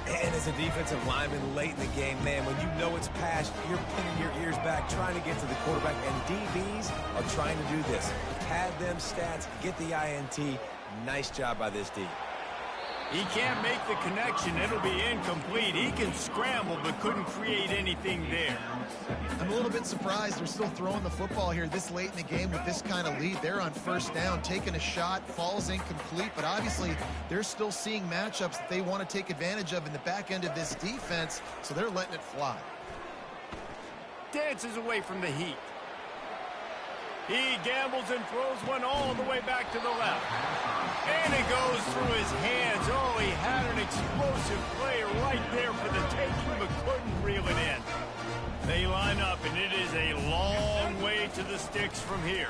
Speaker 3: And as a defensive lineman late in the game, man, when you know it's past, you're pinning your ears back, trying to get to the quarterback, and DBs are trying to do this. Pad them stats, get the INT. Nice job by this D.
Speaker 1: He can't make the connection. It'll be incomplete. He can scramble, but couldn't create anything there.
Speaker 2: I'm a little bit surprised they're still throwing the football here this late in the game with this kind of lead. They're on 1st down, taking a shot, falls incomplete, but obviously they're still seeing matchups that they want to take advantage of in the back end of this defense, so they're letting it fly.
Speaker 1: Dances away from the heat. He gambles and throws one all the way back to the left. And it goes through his hands. Oh, he had an explosive play right there for the taking, but couldn't reel it in. They line up, and it is a long way to the sticks from here.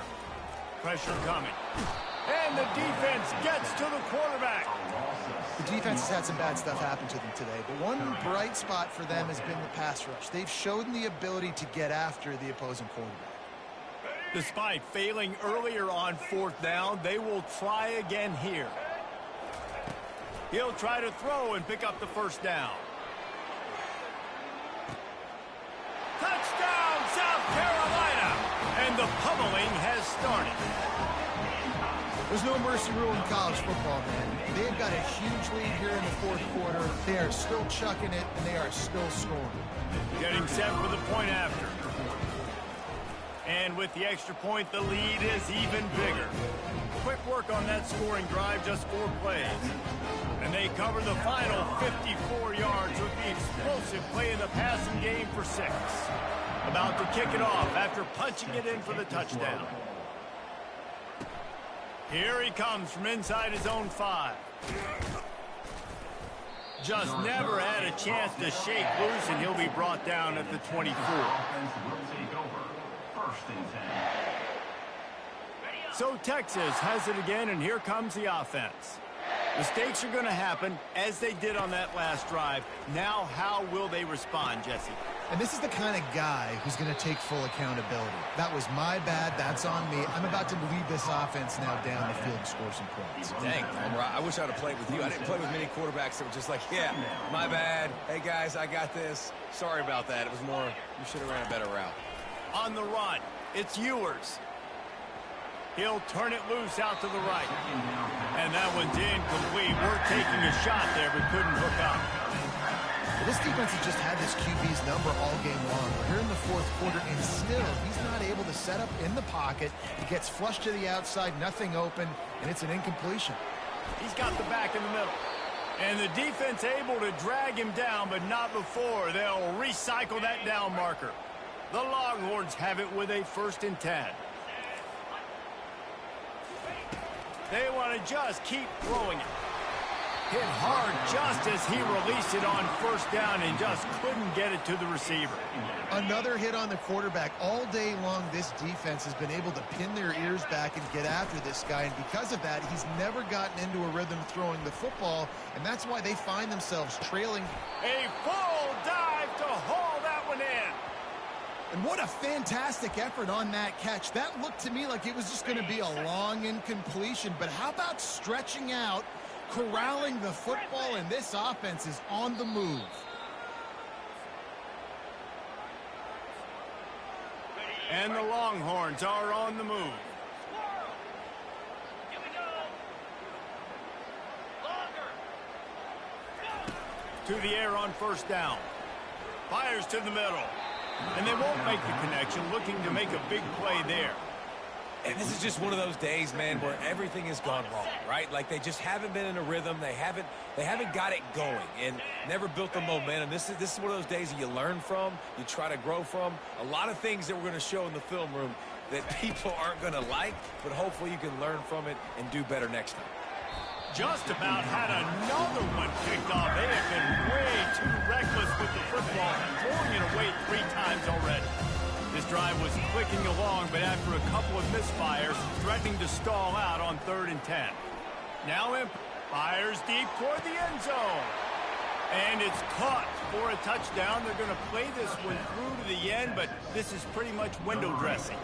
Speaker 1: Pressure coming. And the defense gets to the quarterback.
Speaker 2: The defense has had some bad stuff happen to them today, but one bright spot for them has been the pass rush. They've shown the ability to get after the opposing quarterback.
Speaker 1: Despite failing earlier on 4th down, they will try again here. He'll try to throw and pick up the 1st down. Touchdown, South Carolina! And the pummeling has started.
Speaker 2: There's no mercy rule in college football, man. They've got a huge lead here in the 4th quarter. They are still chucking it, and they are still scoring.
Speaker 1: Getting set for the point after. And with the extra point, the lead is even bigger. Quick work on that scoring drive, just 4 plays. And they cover the final 54 yards with the explosive play in the passing game for 6. About to kick it off after punching it in for the touchdown. Here he comes from inside his own 5. Just never had a chance to shake loose, and he'll be brought down at the 24. So Texas has it again, and here comes the offense. Mistakes are going to happen, as they did on that last drive. Now, how will they respond, Jesse?
Speaker 2: And this is the kind of guy who's going to take full accountability. That was my bad. That's on me. I'm about to lead this offense now down the field and score some points.
Speaker 3: Dang, Homer, I wish I'd have played with you. I didn't play with many quarterbacks that were just like, yeah, my bad. Hey, guys, I got this. Sorry about that. It was more, you should have ran a better route.
Speaker 1: On the run, it's Ewers. He'll turn it loose out to the right. And that one's incomplete. We're taking a shot there, but couldn't hook up.
Speaker 2: Well, this defense has just had this QB's number all game long. We're here in the 4th quarter, and still he's not able to set up in the pocket. He gets flushed to the outside, nothing open, and it's an incompletion.
Speaker 1: He's got the back in the middle. And the defense able to drag him down, but not before. They'll recycle that down marker. The Longhorns have it with a 1st and 10. They want to just keep throwing it. Hit hard just as he released it on 1st down and just couldn't get it to the receiver.
Speaker 2: Another hit on the quarterback. All day long, this defense has been able to pin their ears back and get after this guy, and because of that, he's never gotten into a rhythm throwing the football, and that's why they find themselves trailing.
Speaker 1: A full dive to haul that one in.
Speaker 2: And what a fantastic effort on that catch. That looked to me like it was just going to be a long incompletion, but how about stretching out, corralling the football, and this offense is on the move.
Speaker 1: And the Longhorns are on the move.
Speaker 5: Here we go. Longer.
Speaker 1: To the air on 1st down. Fires to the middle. And they won't make the connection, looking to make a big play there.
Speaker 3: And this is just one of those days, man, where everything has gone wrong, right? Like they just haven't been in a rhythm. They haven't got it going and never built the momentum. This is one of those days that you learn from, you try to grow from. A lot of things that we're going to show in the film room that people aren't going to like, but hopefully you can learn from it and do better next time.
Speaker 1: Just about had another one picked off. They have been way too reckless with the football, throwing it away 3 times already. This drive was clicking along, but after a couple of misfires, threatening to stall out on 3rd and 10. Now fires deep toward the end zone. And it's caught for a touchdown. They're going to play this one through to the end, but this is pretty much window dressing.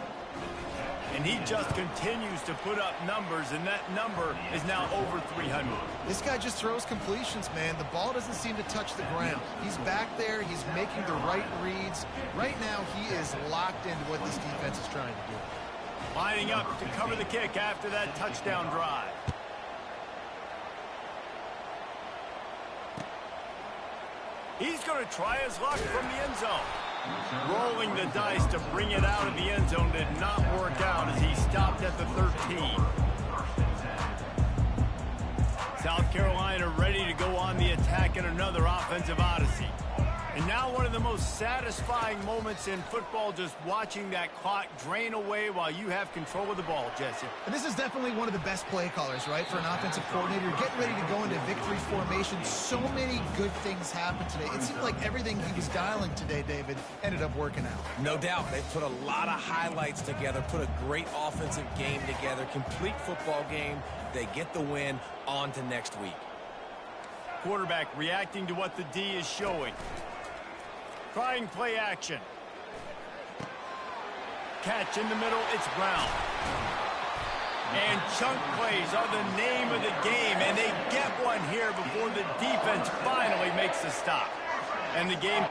Speaker 1: And he just continues to put up numbers, and that number is now over 300.
Speaker 2: This guy just throws completions, man. The ball doesn't seem to touch the ground. He's back there. He's making the right reads. Right now, he is locked into what this defense is trying to do.
Speaker 1: Lining up to cover the kick after that touchdown drive. He's going to try his luck from the end zone. Rolling the dice to bring it out of the end zone did not work out as he stopped at the 13. South Carolina ready to go on the attack in another offensive odyssey. And now one of the most satisfying moments in football, just watching that clock drain away while you have control of the ball, Jesse.
Speaker 2: And this is definitely one of the best play callers, right, for an offensive coordinator. You're getting ready to go into victory formation. So many good things happened today. It seemed like everything he was dialing today, David, ended up working out.
Speaker 3: No doubt. They put a lot of highlights together, put a great offensive game together, complete football game. They get the win. On to next week.
Speaker 1: Quarterback reacting to what the D is showing. Trying play action. Catch in the middle, it's Brown. And chunk plays are the name of the game, and they get one here before the defense finally makes the stop. And the game...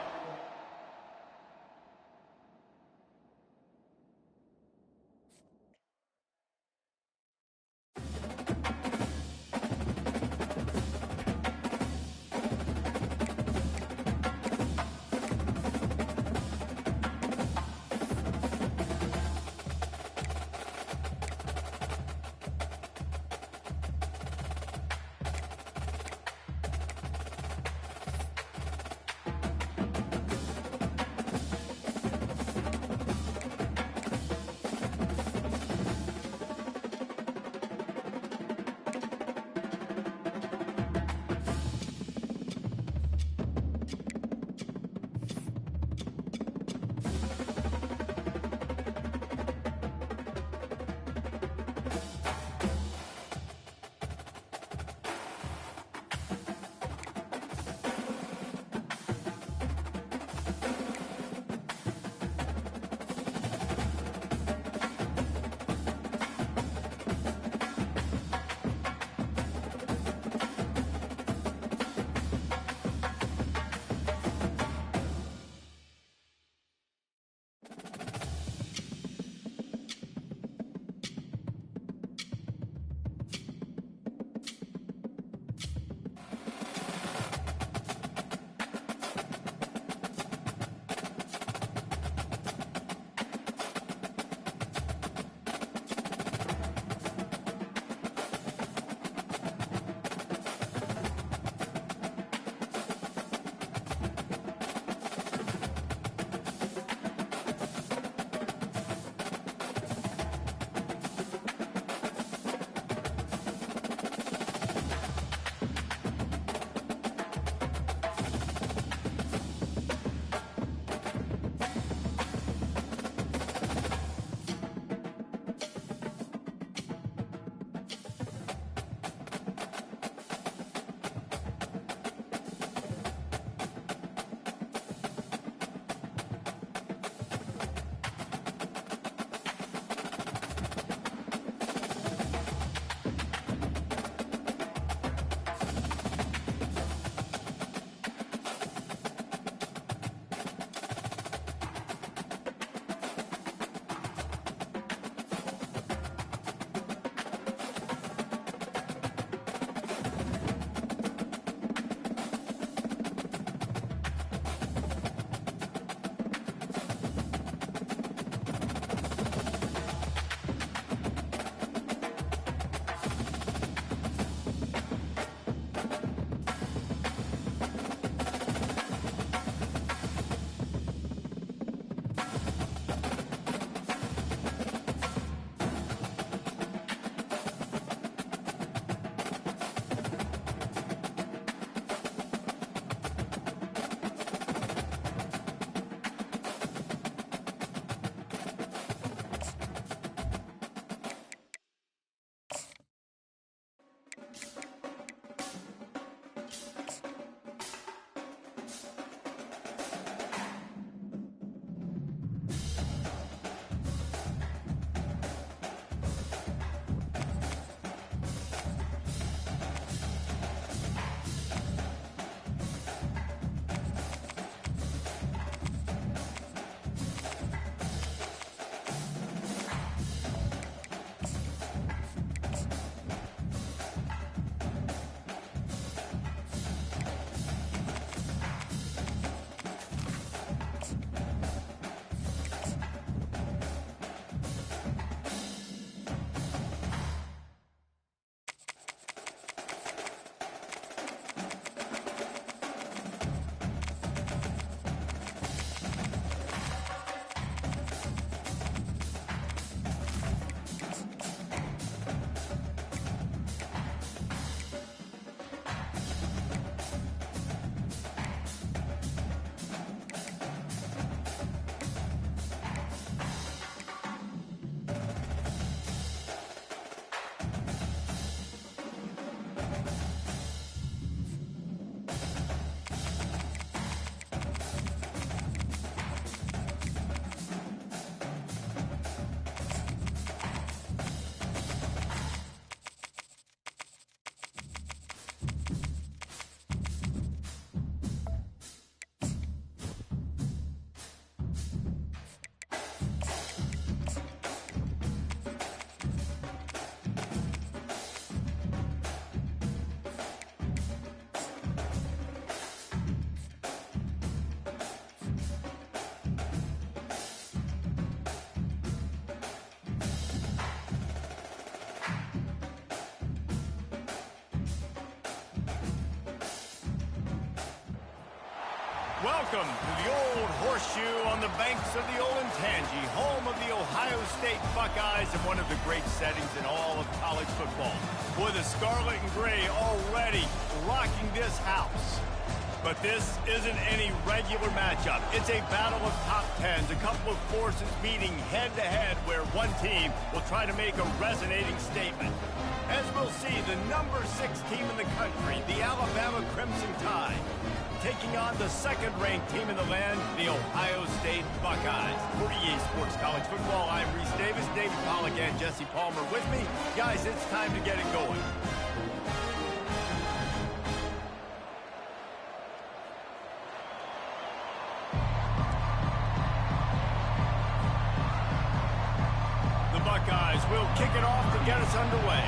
Speaker 1: Welcome to the old horseshoe on the banks of the Olentangy, home of the Ohio State Buckeyes and one of the great settings in all of college football. Boy, the scarlet and gray already rocking this house. But this isn't any regular matchup. It's a battle of top tens, a couple of forces meeting head-to-head where one team will try to make a resonating statement. As we'll see, the number 6 team in the country, the Alabama Crimson Tide, taking on the second-ranked team in the land, the Ohio State Buckeyes. For EA Sports College Football, I'm Reese Davis, David Pollack, and Jesse Palmer with me. Guys, it's time to get it going. The Buckeyes will kick it off to get us underway.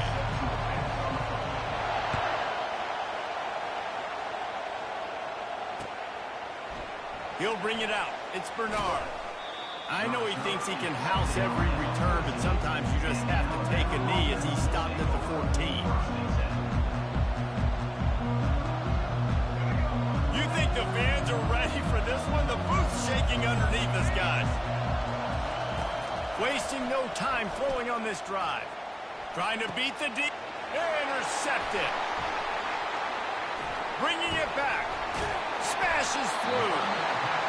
Speaker 1: He'll bring it out. It's Bernard. I know he thinks he can house every return, but sometimes you just have to take a knee as he stopped at the 14. You think the fans are ready for this one? The booth's shaking underneath us, guys. Wasting no time throwing on this drive. Trying to beat the deep. Intercepted. Bringing it back. Smashes through.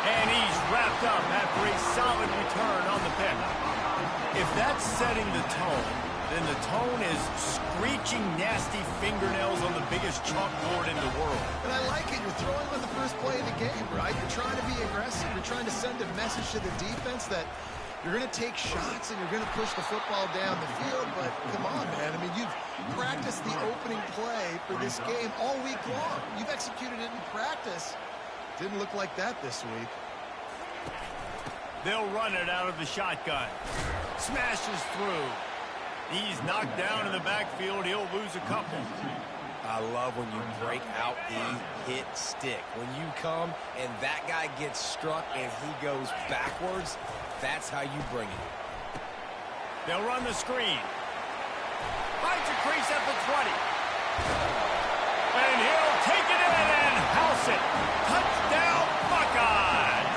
Speaker 1: And he's wrapped up after a solid return on the pick. If that's setting the tone, then the tone is screeching nasty fingernails on the biggest chalkboard in the world.
Speaker 2: And I like it. You're throwing on the first play of the game, right? You're trying to be aggressive. You're trying to send a message to the defense that you're going to take shots and you're going to push the football down the field. But come on, man. I mean, you've practiced the opening play for this game all week long. You've executed it in practice. Didn't look like that this week.
Speaker 1: They'll run it out of the shotgun. Smashes through. He's knocked down in the backfield. He'll lose a couple.
Speaker 3: I love when you break out the hit stick. When you come and that guy gets struck and he goes backwards, that's how you bring it.
Speaker 1: They'll run the screen. Finds a crease at the 20. And he'll take it in and house it. Touchdown, Buckeyes!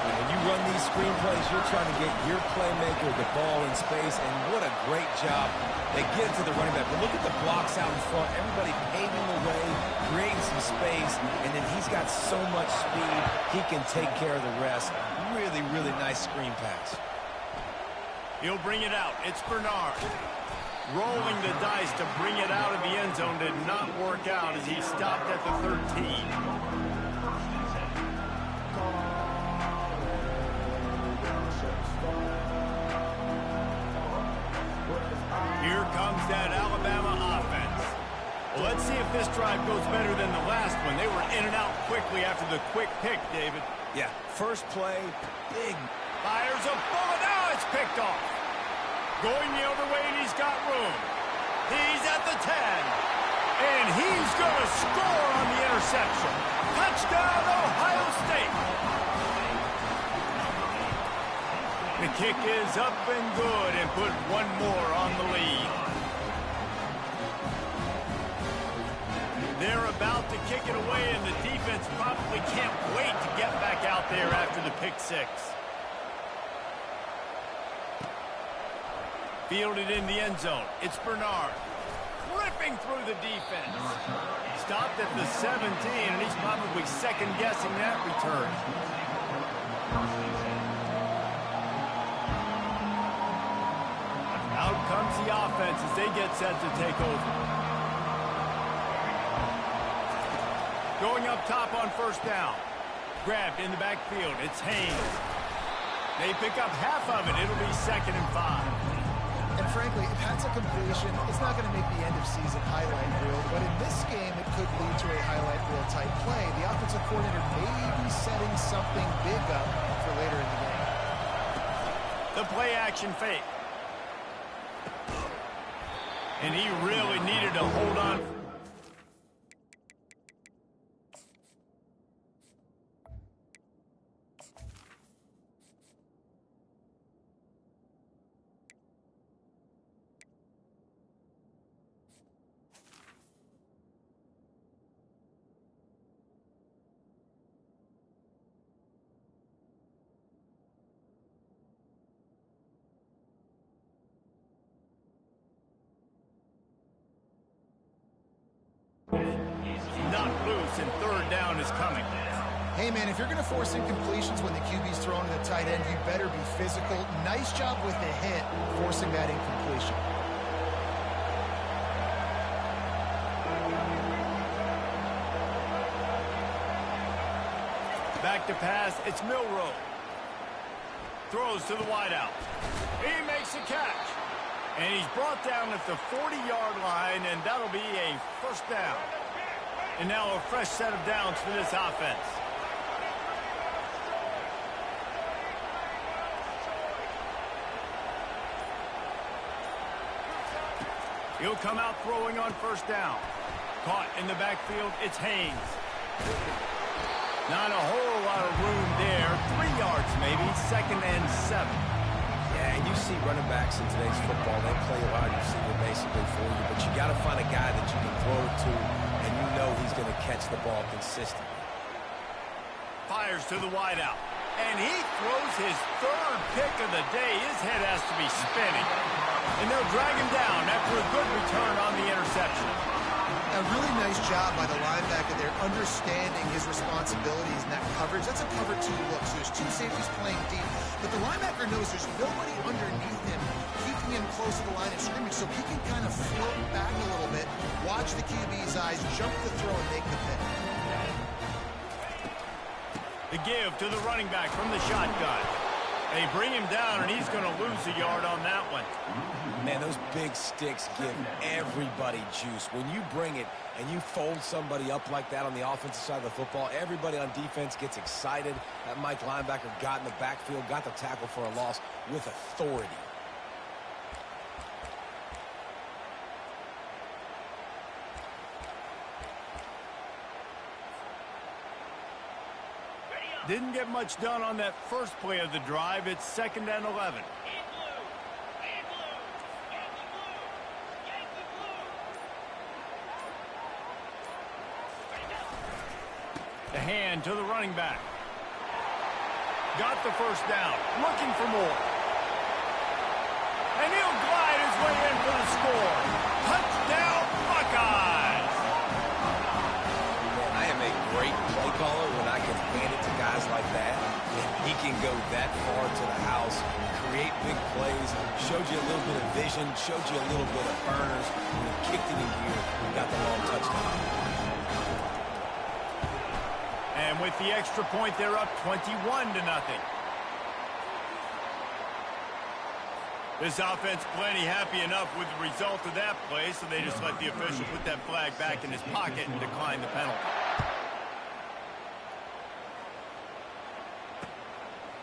Speaker 3: When you run these screen plays, you're trying to get your playmaker the ball in space, and what a great job. They get it to the running back, but look at the blocks out in front. Everybody paving the way, creating some space, and then he's got so much speed, he can take care of the rest. Really, really nice screen pass.
Speaker 1: He'll bring it out. It's Bernard. Rolling the dice to bring it out of the end zone did not work out as he stopped at the 13. Here comes that Alabama offense. Well, let's see if this drive goes better than the last one. They were in and out quickly after the quick pick, David.
Speaker 3: Yeah, first play, big.
Speaker 1: Fires a bullet. Now it's picked off. Going the other way, and he's got room. He's at the 10. And he's going to score on the interception. Touchdown, Ohio State. The kick is up and good and put one more on the lead. They're about to kick it away, and the defense probably can't wait to get back out there after the pick six. Fielded in the end zone. It's Bernard. Ripping through the defense. Stopped at the 17, and he's probably second-guessing that return. Out comes the offense as they get set to take over. Going up top on first down. Grabbed in the backfield. It's Haynes. They pick up half of it. It'll be 2nd and 5.
Speaker 2: And frankly, if that's a completion, it's not going to make the end-of-season highlight reel. But in this game, it could lead to a highlight reel type play. The offensive coordinator may be setting something big up for later in the game.
Speaker 1: The play-action fake. And he really needed to hold on. close and third down is coming.
Speaker 2: Hey, man, if you're going to force incompletions when the QB's throwing to the tight end, you better be physical. Nice job with the hit, forcing that incompletion.
Speaker 1: Back to pass, it's Milroe. Throws to the wideout. He makes a catch. And he's brought down at the 40-yard line, and that'll be a first down. And now a fresh set of downs for this offense. He'll come out throwing on first down. Caught in the backfield, it's Haynes. Not a whole lot of room there. 3 yards maybe, 2nd and 7.
Speaker 3: Yeah, and you see running backs in today's football, they play a wide receiver basically for you, but you got to find a guy that you can throw it to, and you know he's going to catch the ball consistently.
Speaker 1: Fires to the wideout. And he throws his 3rd pick of the day. His head has to be spinning. And they'll drag him down after a good return on the interception.
Speaker 2: A really nice job by the linebacker there, understanding his responsibilities in that coverage. That's a cover 2 look, so there's 2 safeties playing deep. But the linebacker knows there's nobody underneath him, keeping him close to the line of scrimmage, so he can kind of float back a little bit, watch the QB's eyes, jump the throw, and make the pick.
Speaker 1: The give to the running back from the shotgun. They bring him down, and he's going to lose a yard on that one.
Speaker 3: Man, those big sticks give everybody juice. When you bring it and you fold somebody up like that on the offensive side of the football, everybody on defense gets excited. That Mike linebacker got in the backfield, got the tackle for a loss with authority.
Speaker 1: Didn't get much done on that first play of the drive. It's 2nd and 11.
Speaker 5: In blue. In blue. Yankee blue. Yankee blue. Ready, go.
Speaker 1: The hand to the running back. Got the first down. Looking for more. And he'll glide his way in for the score. Touchdown, Buckeyes!
Speaker 3: I am a great play caller when I can hand it to guys like that. And he can go that far to the house, create big plays, showed you a little bit of vision, showed you a little bit of burners, and he kicked it in gear and got the long touchdown.
Speaker 1: And with the extra point, they're up 21-0. This offense plenty happy enough with the result of that play, so they just let the official put that flag back in his pocket and decline the penalty.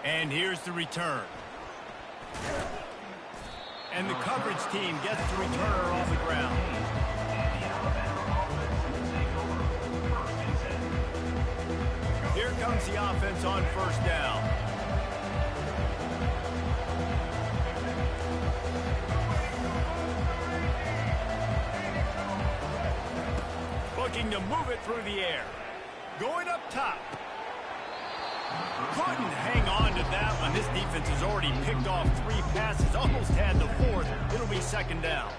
Speaker 1: And here's the return. And the coverage team gets the returner on the ground. Here comes the offense on first down. Looking to move it through the air. Going up top. Couldn't hang on to that one. This defense has already picked off 3 passes, almost had the 4th. It'll be 2nd down.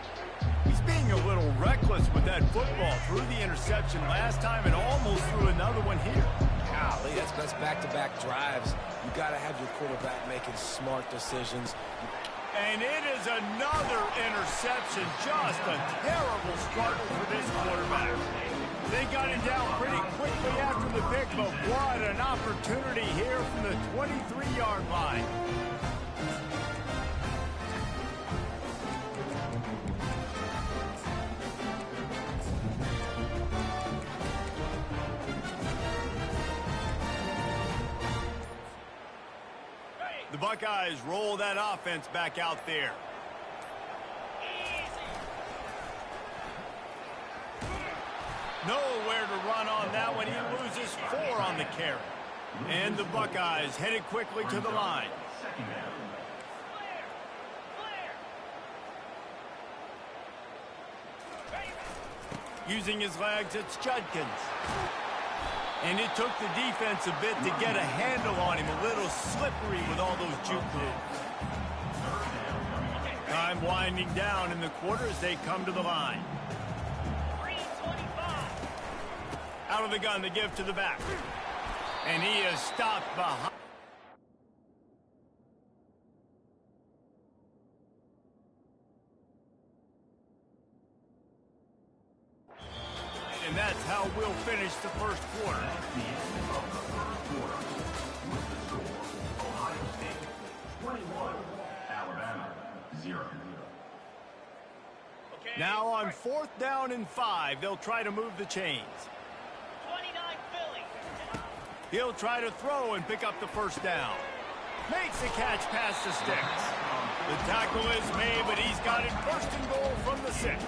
Speaker 1: He's being a little reckless with that football. Threw the interception last time and almost threw another one here.
Speaker 3: Golly, that's back-to-back drives. You got to have your quarterback making smart decisions.
Speaker 1: And it is another interception. Just a terrible struggle for this quarterback. They got him down pretty quickly after the pick, but what an opportunity here from the 23-yard line. The Buckeyes roll that offense back out there. Nowhere to run on that one. He loses 4 on the carry. And the Buckeyes headed quickly to the line. Using his legs, it's Judkins. And it took the defense a bit to get a handle on him. A little slippery with all those juke moves. Time winding down in the quarter as they come to the line. Out of the gun to give to the back. And he is stopped behind. And that's how we'll finish the first quarter.
Speaker 4: That's the end of the first quarter. With the score, Ohio State 21, Alabama 0.
Speaker 5: Okay.
Speaker 1: Now on 4th down and 5, they'll try to move the chains.
Speaker 5: 29 Philly.
Speaker 1: He'll try to throw and pick up the first down. Makes the catch past the sticks. The tackle is made, but he's got it first and goal from the 6.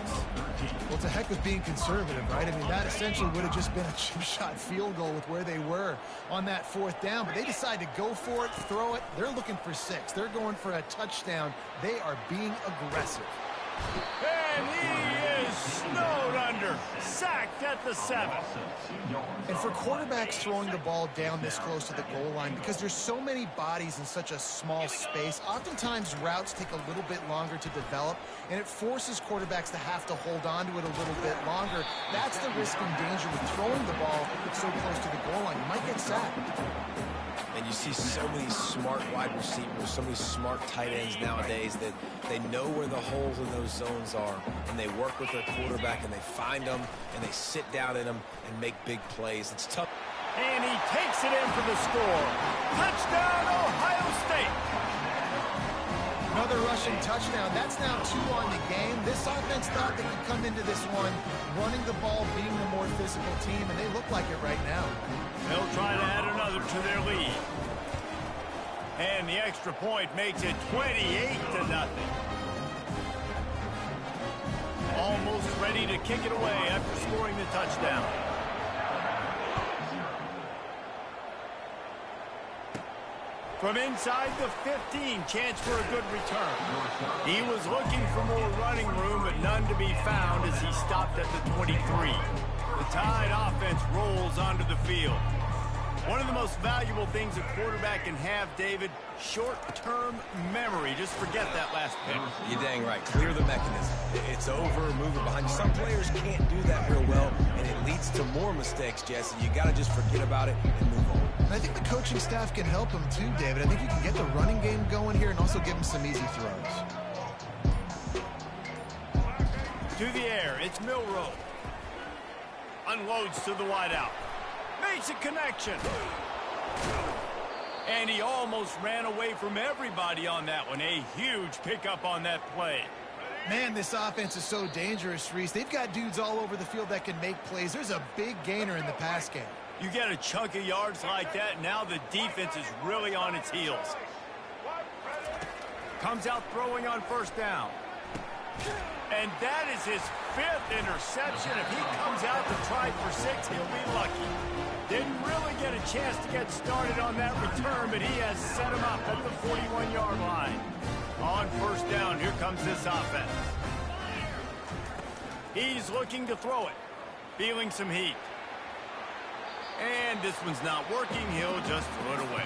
Speaker 2: Well, it's a heck of being conservative, right? I mean, that essentially would have just been a chip shot field goal with where they were on that 4th down, but they decide to go for it, throw it. They're looking for 6. They're going for a touchdown. They are being aggressive.
Speaker 1: And he is snowed under. Sacked at the 7.
Speaker 2: And for quarterbacks throwing the ball down this close to the goal line, because there's so many bodies in such a small space, oftentimes routes take a little bit longer to develop, and it forces quarterbacks to have to hold on to it a little bit longer. That's the risk and danger with throwing the ball so close to the goal line. You might get sacked.
Speaker 3: And you see so many smart wide receivers, so many smart tight ends nowadays that they know where the holes in those zones are, and they work with their quarterback, and they find them, and they sit down in them and make big plays. It's tough.
Speaker 1: And he takes it in for the score. Touchdown, Ohio State.
Speaker 2: Another rushing touchdown. That's now 2 on the game. This offense thought they could come into this one running the ball, being the more physical team, and they look like it right now.
Speaker 1: They'll try to add another to their lead. And the extra point makes it 28-0. Almost ready to kick it away after scoring the touchdown. From inside the 15, chance for a good return. He was looking for more running room, but none to be found as he stopped at the 23. The Tide offense rolls onto the field. One of the most valuable things a quarterback can have, David, short-term memory. Just forget that last pick.
Speaker 3: You're dang right. Clear the mechanism. It's over, move it behind you. Some players can't do that real well, and it leads to more mistakes, Jesse. You got to just forget about it and move on.
Speaker 2: And I think the coaching staff can help him too, David. I think you can get the running game going here and also give him some easy throws.
Speaker 1: To the air, it's Milroe. Unloads to the wideout. Makes a connection. And he almost ran away from everybody on that one. A huge pickup on that play.
Speaker 2: Man, this offense is so dangerous, Reese. They've got dudes all over the field that can make plays. There's a big gainer in the pass game.
Speaker 1: You get a chunk of yards like that, now the defense is really on its heels. Comes out throwing on 1st down. And that is his 5th interception. If he comes out to try for 6, he'll be lucky. Didn't really get a chance to get started on that return, but he has set him up at the 41-yard line. On 1st down, here comes this offense. He's looking to throw it. Feeling some heat. And this one's not working. He'll just throw it away.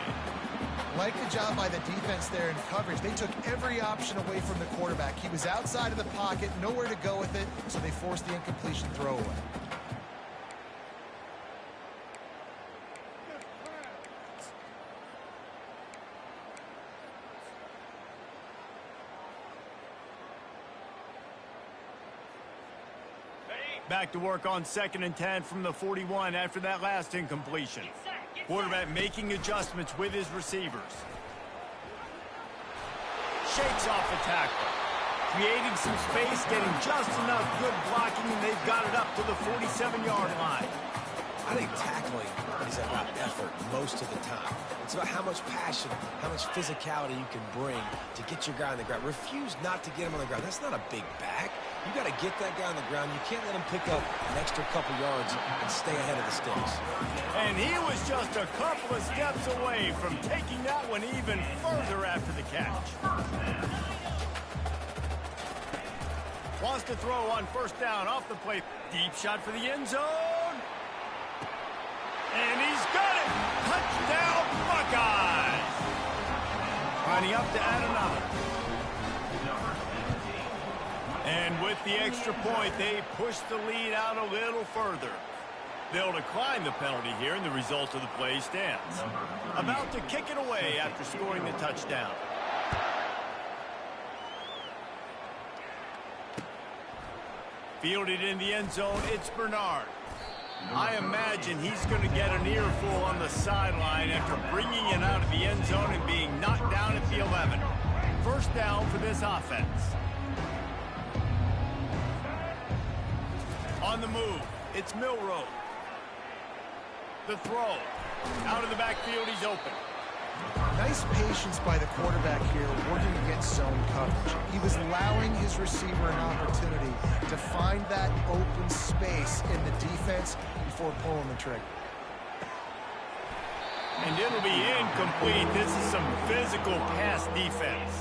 Speaker 2: Like the job by the defense there in coverage. They took every option away from the quarterback. He was outside of the pocket, nowhere to go with it, so they forced the incompletion throw away.
Speaker 1: Back to work on 2nd and 10 from the 41 after that last incompletion. Quarterback making adjustments with his receivers. Shakes off the tackle. Creating some space, getting just enough good blocking, and they've got it up to the 47-yard line.
Speaker 3: I think tackling is about effort most of the time. It's about how much passion, how much physicality you can bring to get your guy on the ground. Refuse not to get him on the ground. That's not a big back. You got to get that guy on the ground. You can't let him pick up an extra couple yards and stay ahead of the sticks.
Speaker 1: And he was just a couple of steps away from taking that one even further after the catch. Wants to throw on 1st down off the play. Deep shot for the end zone. And he's got it. Touchdown, Buckeyes. Lining up to add another. And with the extra point, they push the lead out a little further. They'll decline the penalty here, and the result of the play stands. About to kick it away after scoring the touchdown. Fielded in the end zone, it's Bernard. I imagine he's going to get an earful on the sideline after bringing it out of the end zone and being knocked down at the 11. First down for this offense. On the move, it's Milroe. The throw. Out of the backfield, he's open.
Speaker 2: Nice patience by the quarterback here, working against zone coverage. He was allowing his receiver an opportunity to find that open space in the defense before pulling the trigger.
Speaker 1: And it'll be incomplete. This is some physical pass defense.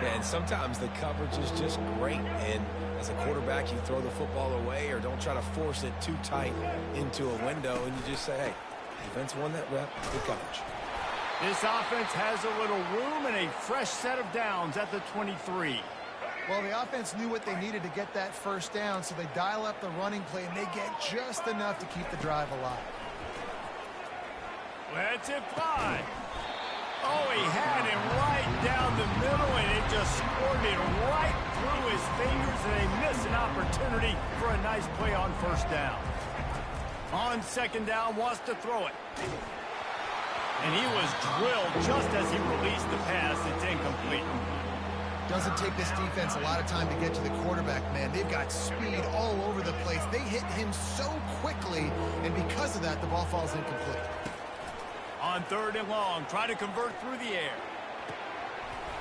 Speaker 3: And sometimes the coverage is just great. And as a quarterback, you throw the football away or don't try to force it too tight into a window, and you just say, hey, defense won that rep, good coverage.
Speaker 1: This offense has a little room and a fresh set of downs at the 23.
Speaker 2: Well, the offense knew what they needed to get that first down, so they dial up the running play, and they get just enough to keep the drive alive.
Speaker 1: Let's it fly. Oh, he had him right down the middle, and it just squirted right through his fingers, and they miss an opportunity for a nice play on first down. On second down, wants to throw it. And he was drilled just as he released the pass. It's incomplete.
Speaker 2: Doesn't take this defense a lot of time to get to the quarterback, man. They've got speed all over the place. They hit him so quickly, and because of that, the ball falls incomplete.
Speaker 1: On third and long, try to convert through the air.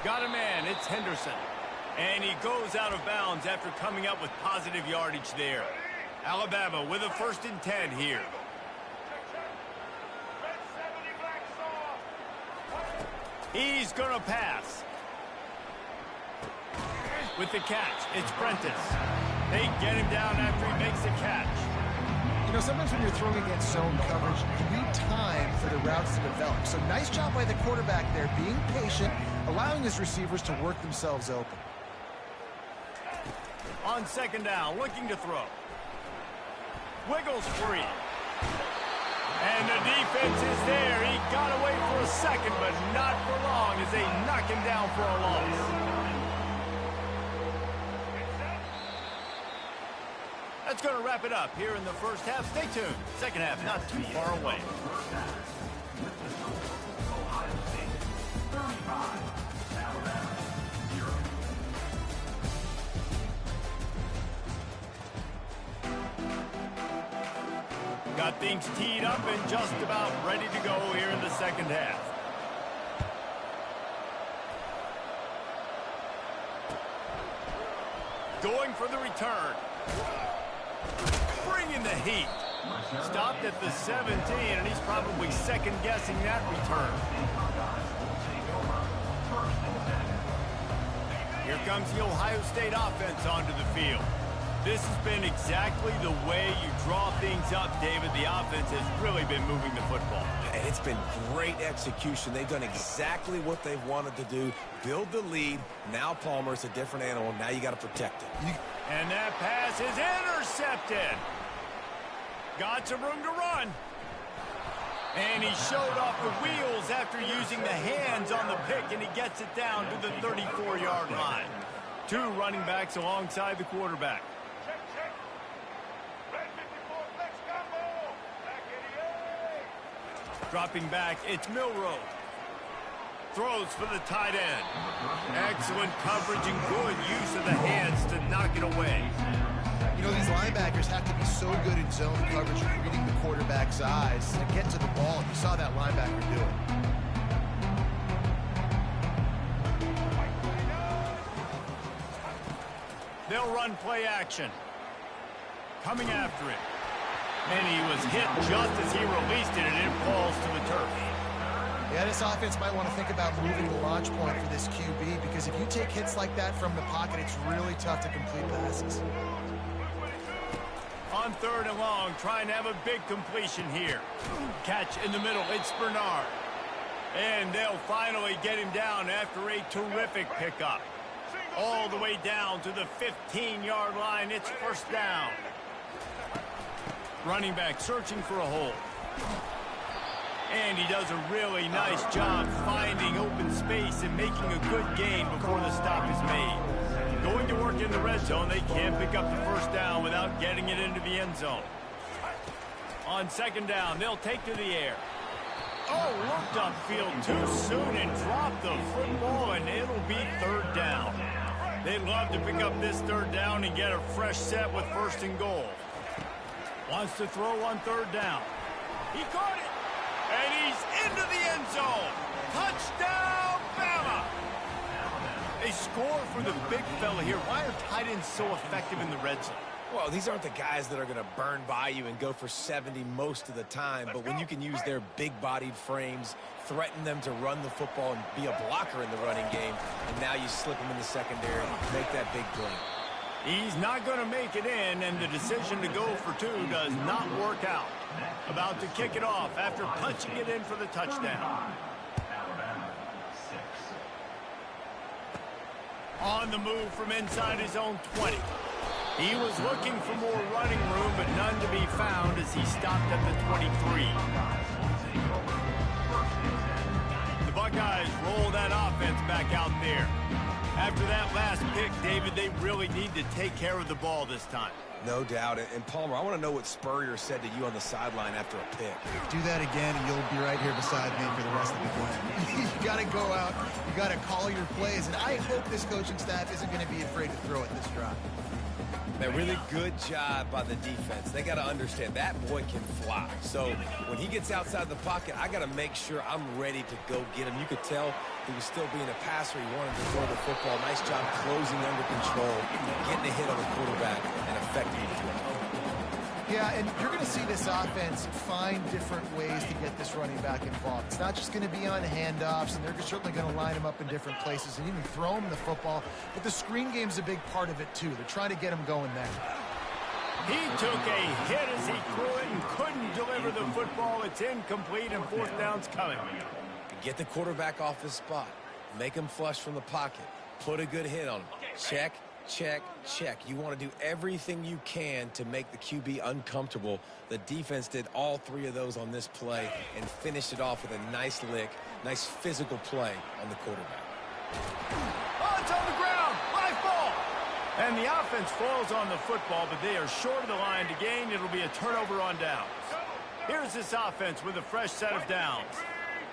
Speaker 1: Got a man, it's Henderson. And he goes out of bounds after coming up with positive yardage there. Alabama with a 1st and 10 here. He's going to pass. With the catch, it's Prentice. They get him down after he makes the catch.
Speaker 2: You know, sometimes when you're throwing against zone coverage, you need time for the routes to develop. So nice job by the quarterback there, being patient, allowing his receivers to work themselves open.
Speaker 1: On second down, looking to throw. Wiggles free. And the defense is there. He got away for a second, but not for long as they knock him down for a loss. That's going to wrap it up here in the first half. Stay tuned. Second half not too far away.
Speaker 4: Ohio State 35, Alabama 0.
Speaker 1: Got things teed up and just about ready to go here in the second half. Going for the return. Bringing the heat. Stopped at the 17, and he's probably second-guessing that return. Here comes the Ohio State offense onto the field. This has been exactly the way you draw things up, David. The offense has really been moving the football.
Speaker 3: And it's been great execution. They've done exactly what they've wanted to do. Build the lead. Now Palmer's a different animal. Now you got to protect it.
Speaker 1: And that pass is intercepted. Got some room to run. And he showed off the wheels after using the hands on the pick, and he gets it down to the 34-yard line. Two running backs alongside the quarterback. Dropping back, it's Milroe. Throws for the tight end. Excellent coverage and good use of the hands to knock it away.
Speaker 2: You know, these linebackers have to be so good in zone coverage, reading the quarterback's eyes to get to the ball. You saw that linebacker do it.
Speaker 1: They'll run play action. Coming after it. And he was hit just as he released it, and it falls to the turf.
Speaker 2: Yeah, this offense might want to think about moving the launch point for this QB, because if you take hits like that from the pocket, it's really tough to complete passes.
Speaker 1: On third and long, trying to have a big completion here. Catch in the middle, it's Bernard. And they'll finally get him down after a terrific pickup. All the way down to the 15-yard line, it's first down. Running back searching for a hole. And he does a really nice job finding open space and making a good gain before the stop is made. Going to work in the red zone, they can't pick up the first down without getting it into the end zone. On second down, they'll take to the air. Oh, looked upfield too soon and dropped the football, and it'll be third down. They'd love to pick up this third down and get a fresh set with first and goal. Wants to throw on third down. He caught it. And he's into the end zone. Touchdown, Bama! They score for the big fella here. Why are tight ends so effective in the red zone?
Speaker 3: Well, these aren't the guys that are going to burn by you and go for 70 most of the time, but when you can use their big-bodied frames, threaten them to run the football and be a blocker in the running game, and now you slip them in the secondary, make that big play.
Speaker 1: He's not going to make it in, and the decision to go for two does not work out. About to kick it off after punching it in for the touchdown. On the move from inside his own 20. He was looking for more running room, but none to be found as he stopped at the 23. The Buckeyes roll that offense back out there. After that last pick, David, they really need to take care of the ball this time.
Speaker 3: No doubt. And Palmer, I want to know what Spurrier said to you on the sideline after a pick.
Speaker 2: Do that again, and you'll be right here beside me for the rest of the game. You got to go out. You got to call your plays, and I hope this coaching staff isn't going to be afraid to throw at this drive.
Speaker 3: A really good job by the defense. They got to understand that boy can fly. So when he gets outside the pocket, I got to make sure I'm ready to go get him. You could tell he was still being a passer. He wanted to throw the football. Nice job closing under control, getting a hit on the quarterback, and affecting the throw.
Speaker 2: Yeah, and you're going to see this offense find different ways to get this running back involved. It's not just going to be on handoffs, and they're certainly going to line him up in different places and even throw him the football. But the screen game's a big part of it, too. They're trying to get him going there.
Speaker 1: He took a hit as he threw it and couldn't deliver the football. It's incomplete, and fourth down's coming.
Speaker 3: Get the quarterback off his spot. Make him flush from the pocket. Put a good hit on him. Check. Check, check. You want to do everything you can to make the QB uncomfortable. The defense did all three of those on this play and finished it off with a nice lick, nice physical play on the quarterback.
Speaker 1: Oh, it's on the ground. Live ball. And the offense falls on the football, but they are short of the line to gain. It'll be a turnover on downs. Here's this offense with a fresh set of downs.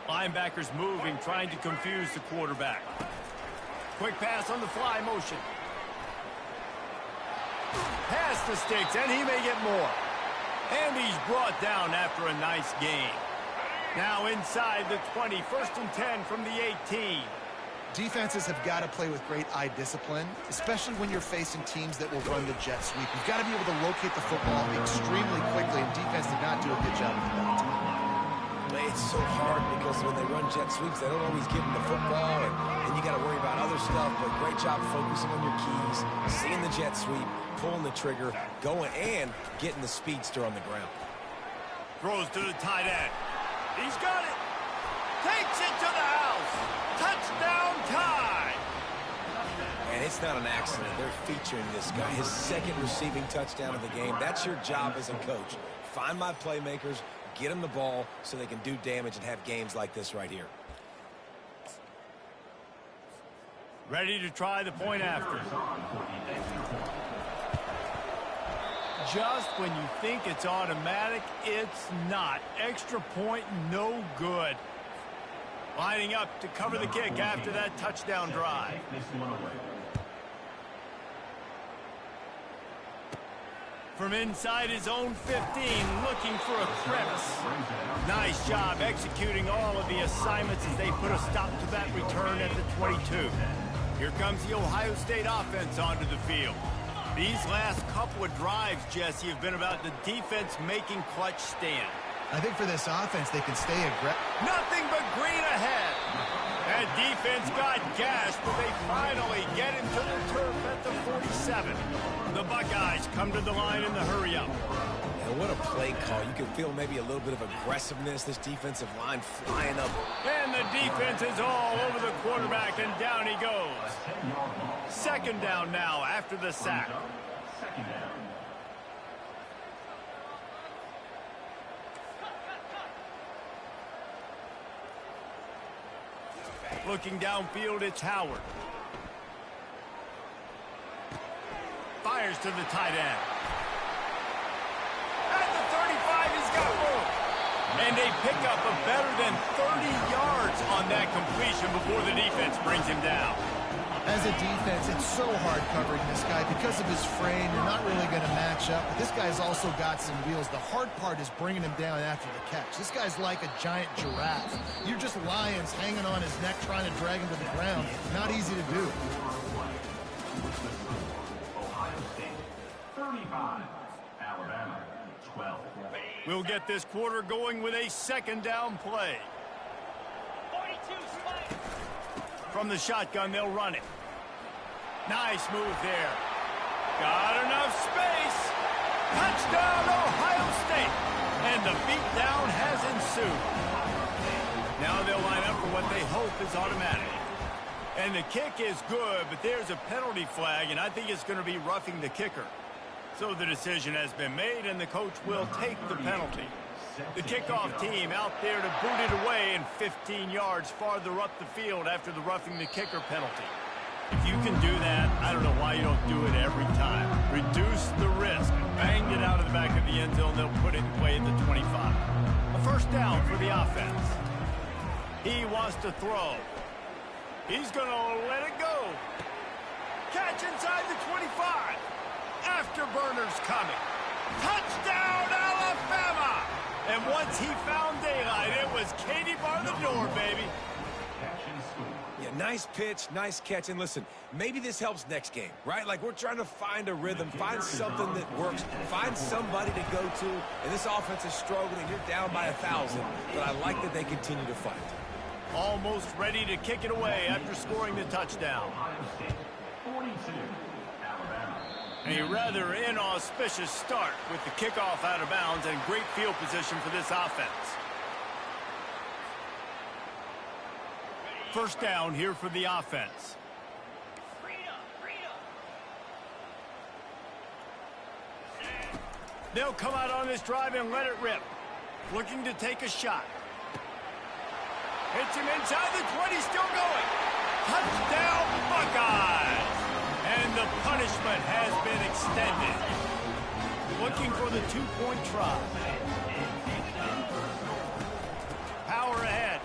Speaker 1: Linebackers moving, trying to confuse the quarterback. Quick pass on the fly motion. Pass the sticks, and he may get more. And he's brought down after a nice gain. Now inside the 20, first and 10 from the 18.
Speaker 2: Defenses have got to play with great eye discipline, especially when you're facing teams that will run the jet sweep. You've got to be able to locate the football extremely quickly, and defense did not do a good job of that.
Speaker 3: It's so hard because when they run jet sweeps, they don't always give them the football, and you got to worry about other stuff, but great job focusing on your keys, seeing the jet sweep, pulling the trigger, going, and getting the speedster on the ground.
Speaker 1: Throws to the tight end. He's got it. Takes it to the house. Touchdown tie.
Speaker 3: And it's not an accident. They're featuring this guy. His second receiving touchdown of the game. That's your job as a coach. Find my playmakers, get them the ball so they can do damage and have games like this right here.
Speaker 1: Ready to try the point after. Just when you think it's automatic, it's not. Extra point, no good. Lining up to cover the kick after that touchdown drive. From inside his own 15, looking for a crevice. Nice job executing all of the assignments as they put a stop to that return at the 22. Here comes the Ohio State offense onto the field. These last couple of drives, Jesse, have been about the defense making clutch stand.
Speaker 2: I think for this offense, they can stay aggressive.
Speaker 1: Nothing but green ahead. That defense got gashed, but they finally get him to the turf at the 47. The Buckeyes come to the line in the hurry-up.
Speaker 3: And what a play call. You can feel maybe a little bit of aggressiveness. This defensive line flying up.
Speaker 1: And the defense is all over the quarterback, and down he goes. Second down now after the sack. Looking downfield, it's Howard. Fires to the tight end. At the 35, he's got room. And they pick up a better than 30 yards on that completion before the defense brings him down.
Speaker 2: As a defense, it's so hard covering this guy. Because of his frame, you're not really going to match up. But this guy's also got some wheels. The hard part is bringing him down after the catch. This guy's like a giant giraffe. You're just lions hanging on his neck trying to drag him to the ground. Not easy to do.
Speaker 4: Ohio State 35, Alabama 12.
Speaker 1: We'll get this quarter going with a second down play.
Speaker 5: 42 Spike.
Speaker 1: From the shotgun, they'll run it. Nice move there. Got enough space. Touchdown, Ohio State. And the beatdown has ensued. Now they'll line up for what they hope is automatic. And the kick is good, but there's a penalty flag, and I think it's going to be roughing the kicker. So the decision has been made, and the coach will take the penalty. The kickoff team out there to boot it away and 15 yards farther up the field after the roughing the kicker penalty. If you can do that, I don't know why you don't do it every time. Reduce the risk. Banged it out of the back of the end zone. They'll put it in play at the 25. A first down for the offense. He wants to throw. He's going to let it go. Catch inside the 25. Afterburners coming. Touchdown, Alabama! And once he found daylight, it was Katie bar the door, baby.
Speaker 3: Yeah, nice pitch, nice catch. And listen, maybe this helps next game, right? Like, we're trying to find a rhythm, find something that works, find somebody to go to. And this offense is struggling. You're down by 1,000, but I like that they continue to fight.
Speaker 1: Almost ready to kick it away after scoring the touchdown.
Speaker 4: 42, Alabama.
Speaker 1: A rather inauspicious start with the kickoff out of bounds and great field position for this offense. First down here for the offense. They'll come out on this drive and let it rip. Looking to take a shot. Hits him inside the 20, still going. Touchdown, Buckeyes! And the punishment has been extended. Looking for the two-point try. Power ahead.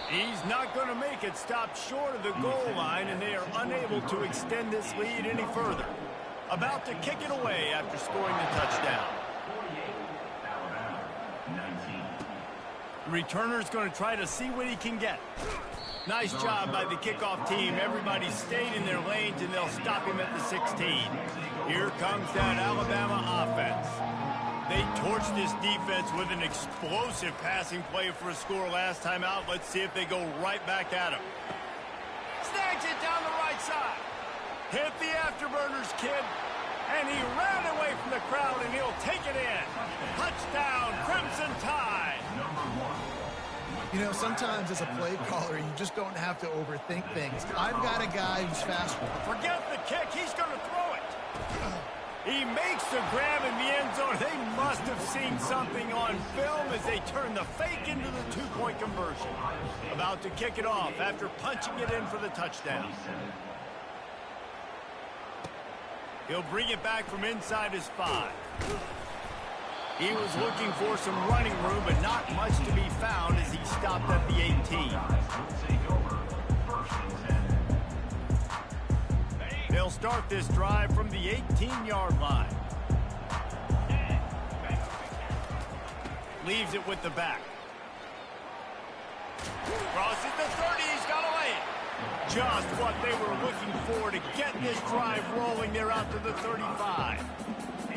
Speaker 1: He's not going to make it. Stopped short of the goal line, and they are unable to extend this lead any further. About to kick it away after scoring the touchdown.
Speaker 4: 48, Alabama 19.
Speaker 1: The returner's going to try to see what he can get. Nice job by the kickoff team. Everybody stayed in their lanes, and they'll stop him at the 16. Here comes that Alabama offense. They torched this defense with an explosive passing play for a score last time out. Let's see if they go right back at him. Snags it down the right side. Hit the afterburners, kid. And he ran away from the crowd, and he'll take it in. Touchdown, Crimson Tide.
Speaker 2: You know, sometimes as a play caller, you just don't have to overthink things. I've got a guy who's fast.
Speaker 1: Forget the kick. He's going to throw it. He makes the grab in the end zone. They must have seen something on film as they turn the fake into the two-point conversion. About to kick it off after punching it in for the touchdown. He'll bring it back from inside his 5. He was looking for some running room, but not much to be found as he stopped at the 18. They'll start this drive from the 18-yard line. Leaves it with the back. Crosses the 30, he's got to lay it. Just what they were looking for to get this drive rolling there out to the 35.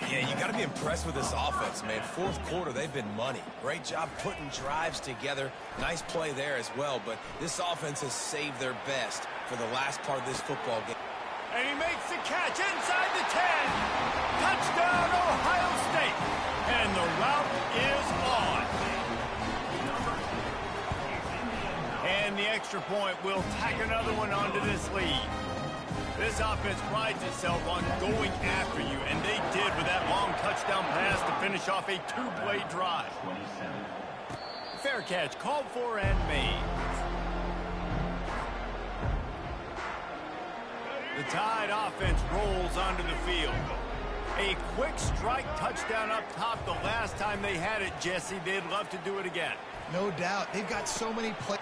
Speaker 3: Yeah, you got to be impressed with this offense, man. Fourth quarter, they've been money. Great job putting drives together. Nice play there as well, but this offense has saved their best for the last part of this football game.
Speaker 1: And he makes the catch inside the 10. Touchdown, Ohio State. And the route is on. And the extra point will tack another one onto this lead. This offense prides itself on going after you, and they did with that long touchdown pass to finish off a two-play drive. Fair catch called for and made. The Tide offense rolls onto the field. A quick strike touchdown up top the last time they had it, Jesse. They'd love to do it again.
Speaker 2: No doubt. They've got so many plays.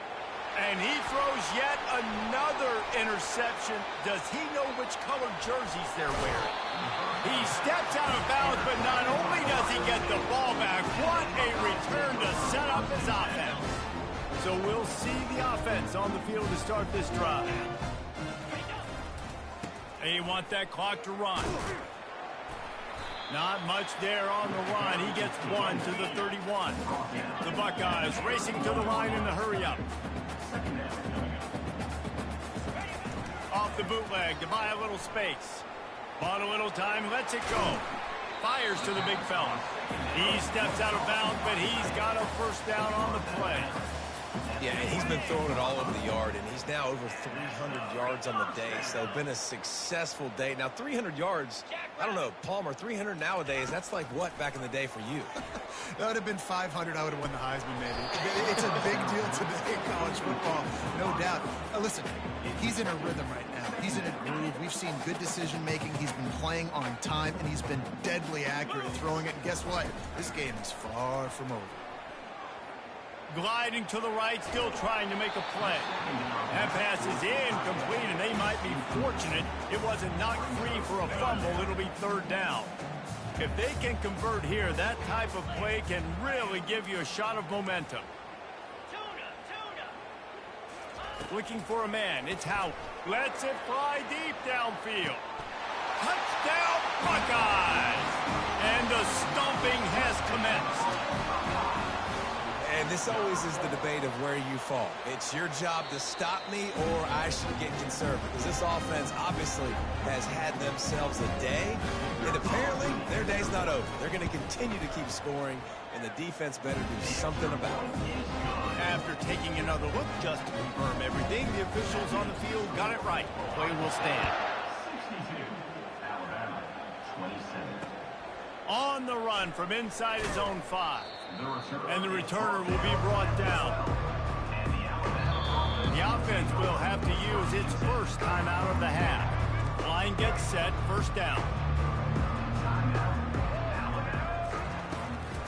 Speaker 1: And he throws yet another interception. Does he know which color jerseys they're wearing? He steps out of bounds, but not only does he get the ball back, what a return to set up his offense. So we'll see the offense on the field to start this drive. They want that clock to run. Not much there on the run. He gets one to the 31. The Buckeyes racing to the line in the hurry-up. Off the bootleg to buy a little space. Bought a little time, lets it go. Fires to the big fella. He steps out of bounds, but he's got a first down on the play.
Speaker 3: Yeah, and he's been throwing it all over the yard, and he's now over 300 yards on the day, so been a successful day. Now, 300 yards, I don't know, Palmer, 300 nowadays, that's like what back in the day for you?
Speaker 2: That would have been 500. I would have won the Heisman, maybe. It's a big deal today in college football, no doubt. Listen, he's in a rhythm right now. He's in a groove. We've seen good decision-making. He's been playing on time, and he's been deadly accurate throwing it. And guess what? This game is far from over.
Speaker 1: Gliding to the right, still trying to make a play. That pass is incomplete, and they might be fortunate it wasn't knocked free for a fumble. It'll be third down. If they can convert here, that type of play can really give you a shot of momentum. Looking for a man, it's Howard. Lets it fly deep downfield. Touchdown, Buckeyes! And the stomping has commenced.
Speaker 3: And this always is the debate of where you fall. It's your job to stop me, or I should get conservative. Because this offense obviously has had themselves a day, and apparently their day's not over. They're going to continue to keep scoring, and the defense better do something about it.
Speaker 1: After taking another look just to confirm everything, the officials on the field got it right. Play will stand.
Speaker 4: 62, Alabama, 27.
Speaker 1: On the run from inside his own 5. And the returner will be brought down. The offense will have to use its first timeout of the half. Line gets set, first down.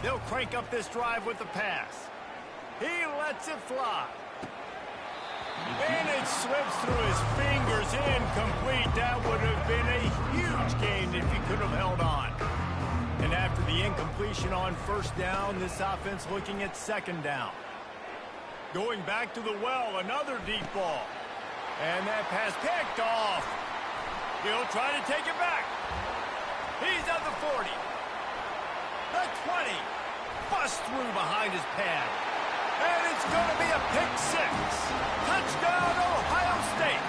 Speaker 1: They'll crank up this drive with the pass. He lets it fly. And it slips through his fingers, incomplete. That would have been a huge gain if he could have held on. And after the incompletion on first down, this offense looking at second down. Going back to the well, another deep ball. And that pass picked off. He'll try to take it back. He's at the 40. The 20. Bust through behind his pad. And it's going to be a pick 6. Touchdown, Ohio State.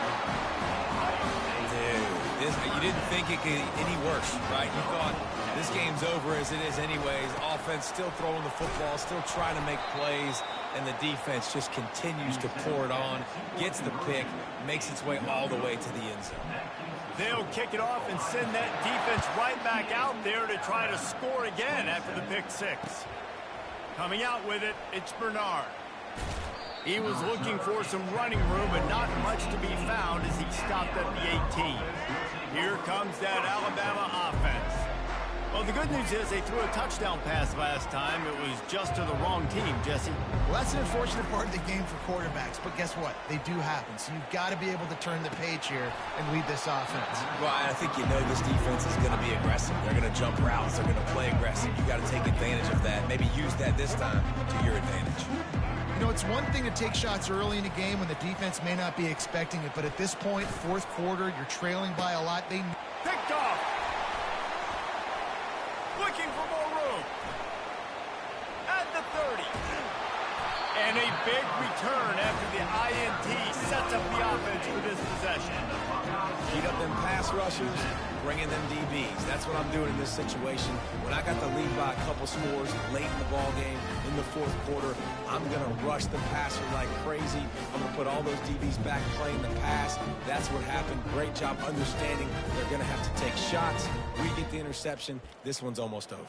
Speaker 3: Dude, you didn't think it could get any worse, right? You thought this game's over as it is anyways. Offense still throwing the football, still trying to make plays, and the defense just continues to pour it on, gets the pick, makes its way all the way to the end zone.
Speaker 1: They'll kick it off and send that defense right back out there to try to score again after the pick 6. Coming out with it, it's Bernard. He was looking for some running room, but not much to be found as he stopped at the 18. Here comes that Alabama offense. Well, the good news is they threw a touchdown pass last time. It was just to the wrong team, Jesse.
Speaker 2: Well, that's an unfortunate part of the game for quarterbacks, but guess what? They do happen, so you've got to be able to turn the page here and lead this offense.
Speaker 3: Well, I think you know this defense is going to be aggressive. They're going to jump routes. They're going to play aggressive. You've got to take advantage of that. Maybe use that this time to your advantage.
Speaker 2: You know, it's one thing to take shots early in a game when the defense may not be expecting it, but at this point, fourth quarter, you're trailing by a lot. They
Speaker 1: picked off. Looking for more room. At the 30. And a big return after the INT sets up the offense for this possession.
Speaker 3: Heat up them pass rushers, bring in them DBs. That's what I'm doing in this situation. When I got the lead by a couple scores late in the ball game, in the fourth quarter, I'm going to rush the passer like crazy. I'm going to put all those DBs back playing the pass. That's what happened. Great job understanding they're going to have to take shots. We get the interception. This one's almost over.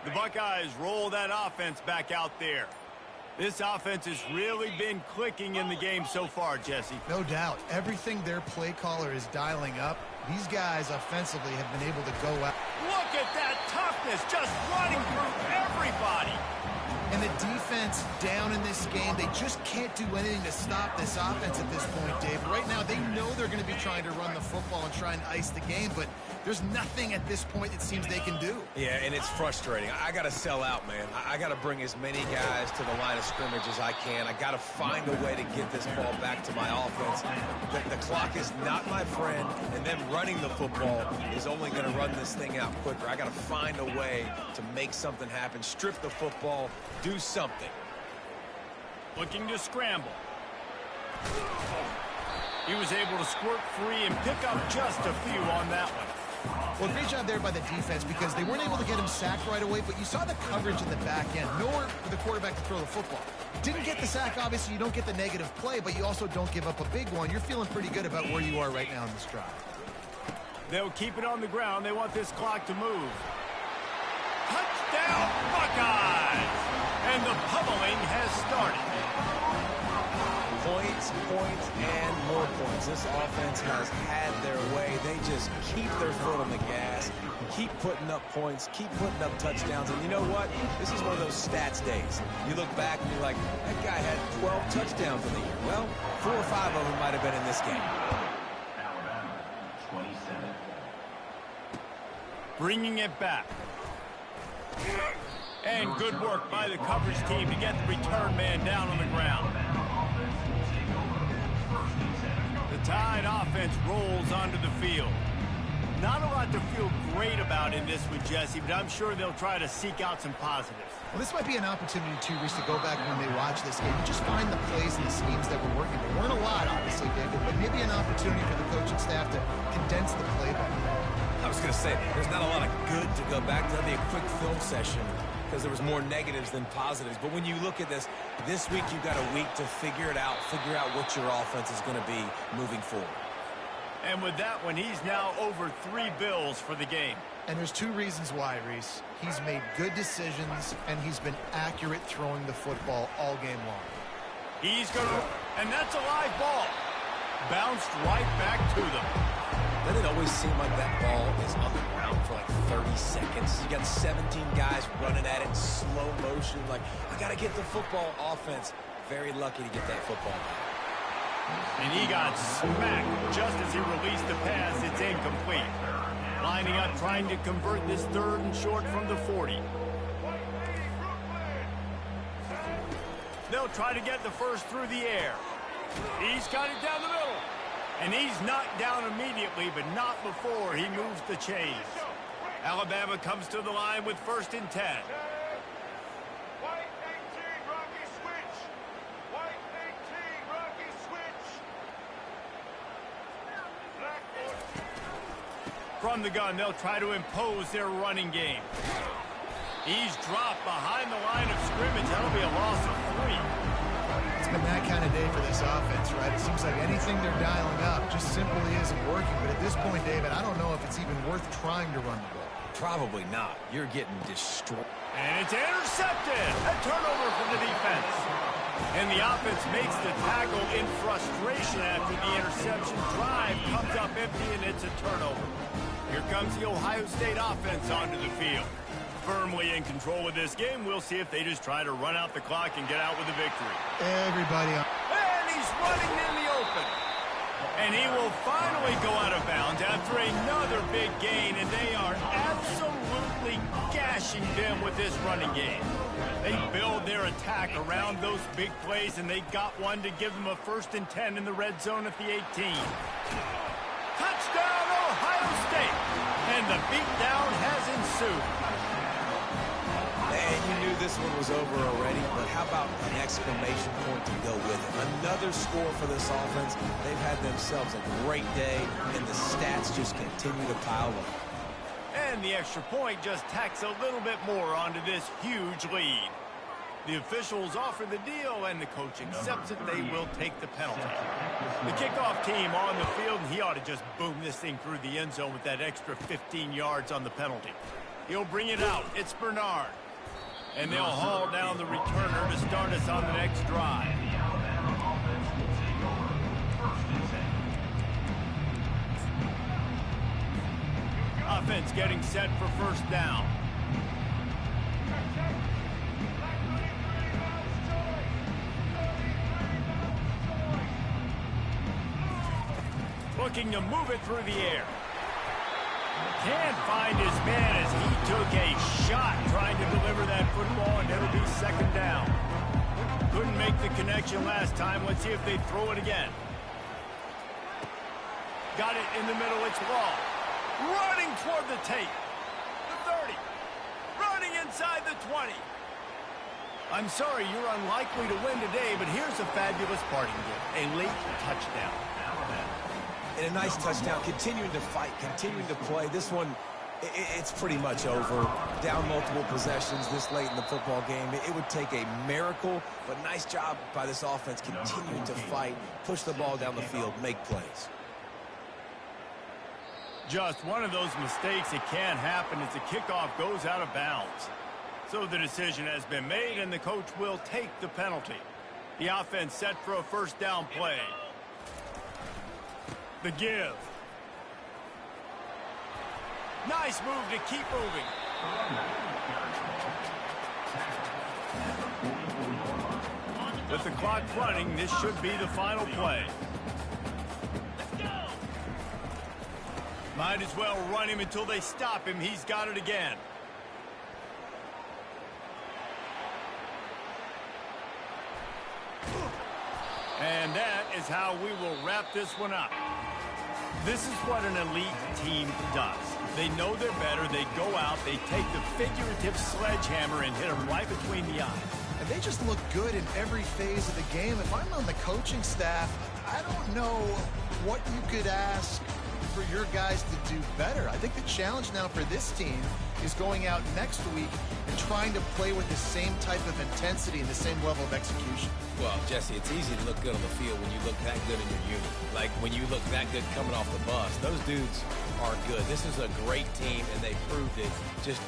Speaker 1: The Buckeyes roll that offense back out there. This offense has really been clicking in the game so far, Jesse.
Speaker 2: No doubt. Everything their play caller is dialing up, these guys offensively have been able to go out.
Speaker 1: Look at that toughness, just running through everybody.
Speaker 2: And the defense down in this game, they just can't do anything to stop this offense at this point, Dave. Right now, they know they're going to be trying to run the football and try and ice the game, but there's nothing at this point it seems they can do.
Speaker 3: Yeah, and it's frustrating. I got to sell out, man. I got to bring as many guys to the line of scrimmage as I can. I got to find a way to get this ball back to my offense. The clock is not my friend, and them running the football is only going to run this thing out quicker. I got to find a way to make something happen, strip the football, do something.
Speaker 1: Looking to scramble. He was able to squirt free and pick up just a few on that one.
Speaker 2: Well, great job there by the defense because they weren't able to get him sacked right away, but you saw the coverage in the back end. Nowhere for the quarterback to throw the football. Didn't get the sack, obviously. You don't get the negative play, but you also don't give up a big one. You're feeling pretty good about where you are right now in this drive.
Speaker 1: They'll keep it on the ground. They want this clock to move. Touchdown, Buckeyes! And the pummeling has started.
Speaker 3: Points, and more points. This offense has had their way. They just keep their foot on the gas, keep putting up points, keep putting up touchdowns. And you know what? This is one of those stats days. You look back and you're like, that guy had 12 touchdowns in the year. Well, 4 or 5 of them might have been in this game.
Speaker 4: Alabama, 27.
Speaker 1: Bringing it back. And good work by the coverage team to get the return man down on the ground. The Tide offense rolls onto the field. Not a lot to feel great about in this one, Jesse, but I'm sure they'll try to seek out some positives.
Speaker 2: Well, this might be an opportunity, too, Reese, to go back when they watch this game and just find the plays and the schemes that were working. There weren't a lot, obviously, David, but maybe an opportunity for the coaching staff to condense the playbook.
Speaker 3: I was going to say, there's not a lot of good to go back to. That'd be a quick film session because there was more negatives than positives. But when you look at this week you've got a week to figure it out, figure out what your offense is going to be moving forward.
Speaker 1: And with that one, he's now over 3 bills for the game.
Speaker 2: And there's 2 reasons why, Reese. He's made good decisions, and he's been accurate throwing the football all game long.
Speaker 1: He's going to, and that's a live ball. Bounced right back to them.
Speaker 3: Doesn't it always seem like that ball is on the ground for like 30 seconds? You got 17 guys running at it in slow motion. Like, I got to get the football. Offense, very lucky to get that football back.
Speaker 1: And he got smacked just as he released the pass. It's incomplete. Lining up, trying to convert this 3rd and short from the 40. They'll try to get the first through the air. He's got it down the middle. And he's knocked down immediately, but not before he moves the chains. Alabama comes to the line with 1st and 10.
Speaker 5: White 18, Rocky switch. White 18, Rocky switch. Black 14.
Speaker 1: From the gun, they'll try to impose their running game. He's dropped behind the line of scrimmage. That'll be a loss of 3.
Speaker 2: It's been that kind of day for this offense, right? It seems like anything they're dialing up just simply isn't working. But at this point, David, I don't know if it's even worth trying to run the ball.
Speaker 3: Probably not. You're getting destroyed.
Speaker 1: And it's intercepted. A turnover for the defense. And the offense makes the tackle in frustration after the interception. Drive comes up empty, and it's a turnover. Here comes the Ohio State offense onto the field. Firmly in control of this game. We'll see if they just try to run out the clock and get out with a victory.
Speaker 2: Everybody on.
Speaker 1: And he's running in the open. And he will finally go out of bounds after another big gain, and they are absolutely gashing them with this running game. They build their attack around those big plays, and they got one to give them a 1st and 10 in the red zone at the 18. Touchdown, Ohio State! And the beatdown has ensued.
Speaker 3: And you knew this one was over already, but how about an exclamation point to go with it? Another score for this offense. They've had themselves a great day, and the stats just continue to pile up.
Speaker 1: And the extra point just tacks a little bit more onto this huge lead. The officials offer the deal, and the coach accepts it. They will take the penalty. The kickoff team on the field, and he ought to just boom this thing through the end zone with that extra 15 yards on the penalty. He'll bring it out. It's Bernard. And they'll haul down the returner to start us on the next drive.
Speaker 4: And the Alabama offense will take over 1st and 10.
Speaker 1: Offense getting set for first down. Looking to move it through the air. Can't find his man as he took a shot trying to deliver that football, and it'll be second down. Couldn't make the connection last time. Let's see if they throw it again. Got it in the middle. It's Wall. Running toward the tape. The 30. Running inside the 20. I'm sorry, you're unlikely to win today, but here's a fabulous parting gift. A late touchdown.
Speaker 3: And a nice touchdown, continuing to fight, continuing to play. This one, it's pretty much over. Down multiple possessions this late in the football game. It would take a miracle, but nice job by this offense continuing to fight, push the ball down the field, make plays.
Speaker 1: Just one of those mistakes that can happen as the kickoff goes out of bounds. So the decision has been made, and the coach will take the penalty. The offense set for a first down play. The give. Nice move to keep moving. With the clock running, this should be the final play.
Speaker 5: Let's go.
Speaker 1: Might as well run him until they stop him. He's got it again. And that is how we will wrap this one up. This is what an elite team does. They know they're better. They go out. They take the figurative sledgehammer and hit them right between the eyes.
Speaker 2: And they just look good in every phase of the game. If I'm on the coaching staff, I don't know what you could ask for your guys to do better. I think the challenge now for this team is going out next week and trying to play with the same type of intensity and the same level of execution.
Speaker 3: Well, Jesse, it's easy to look good on the field when you look that good in your unit. Like when you look that good coming off the bus. Those dudes are good. This is a great team, and they proved it. Just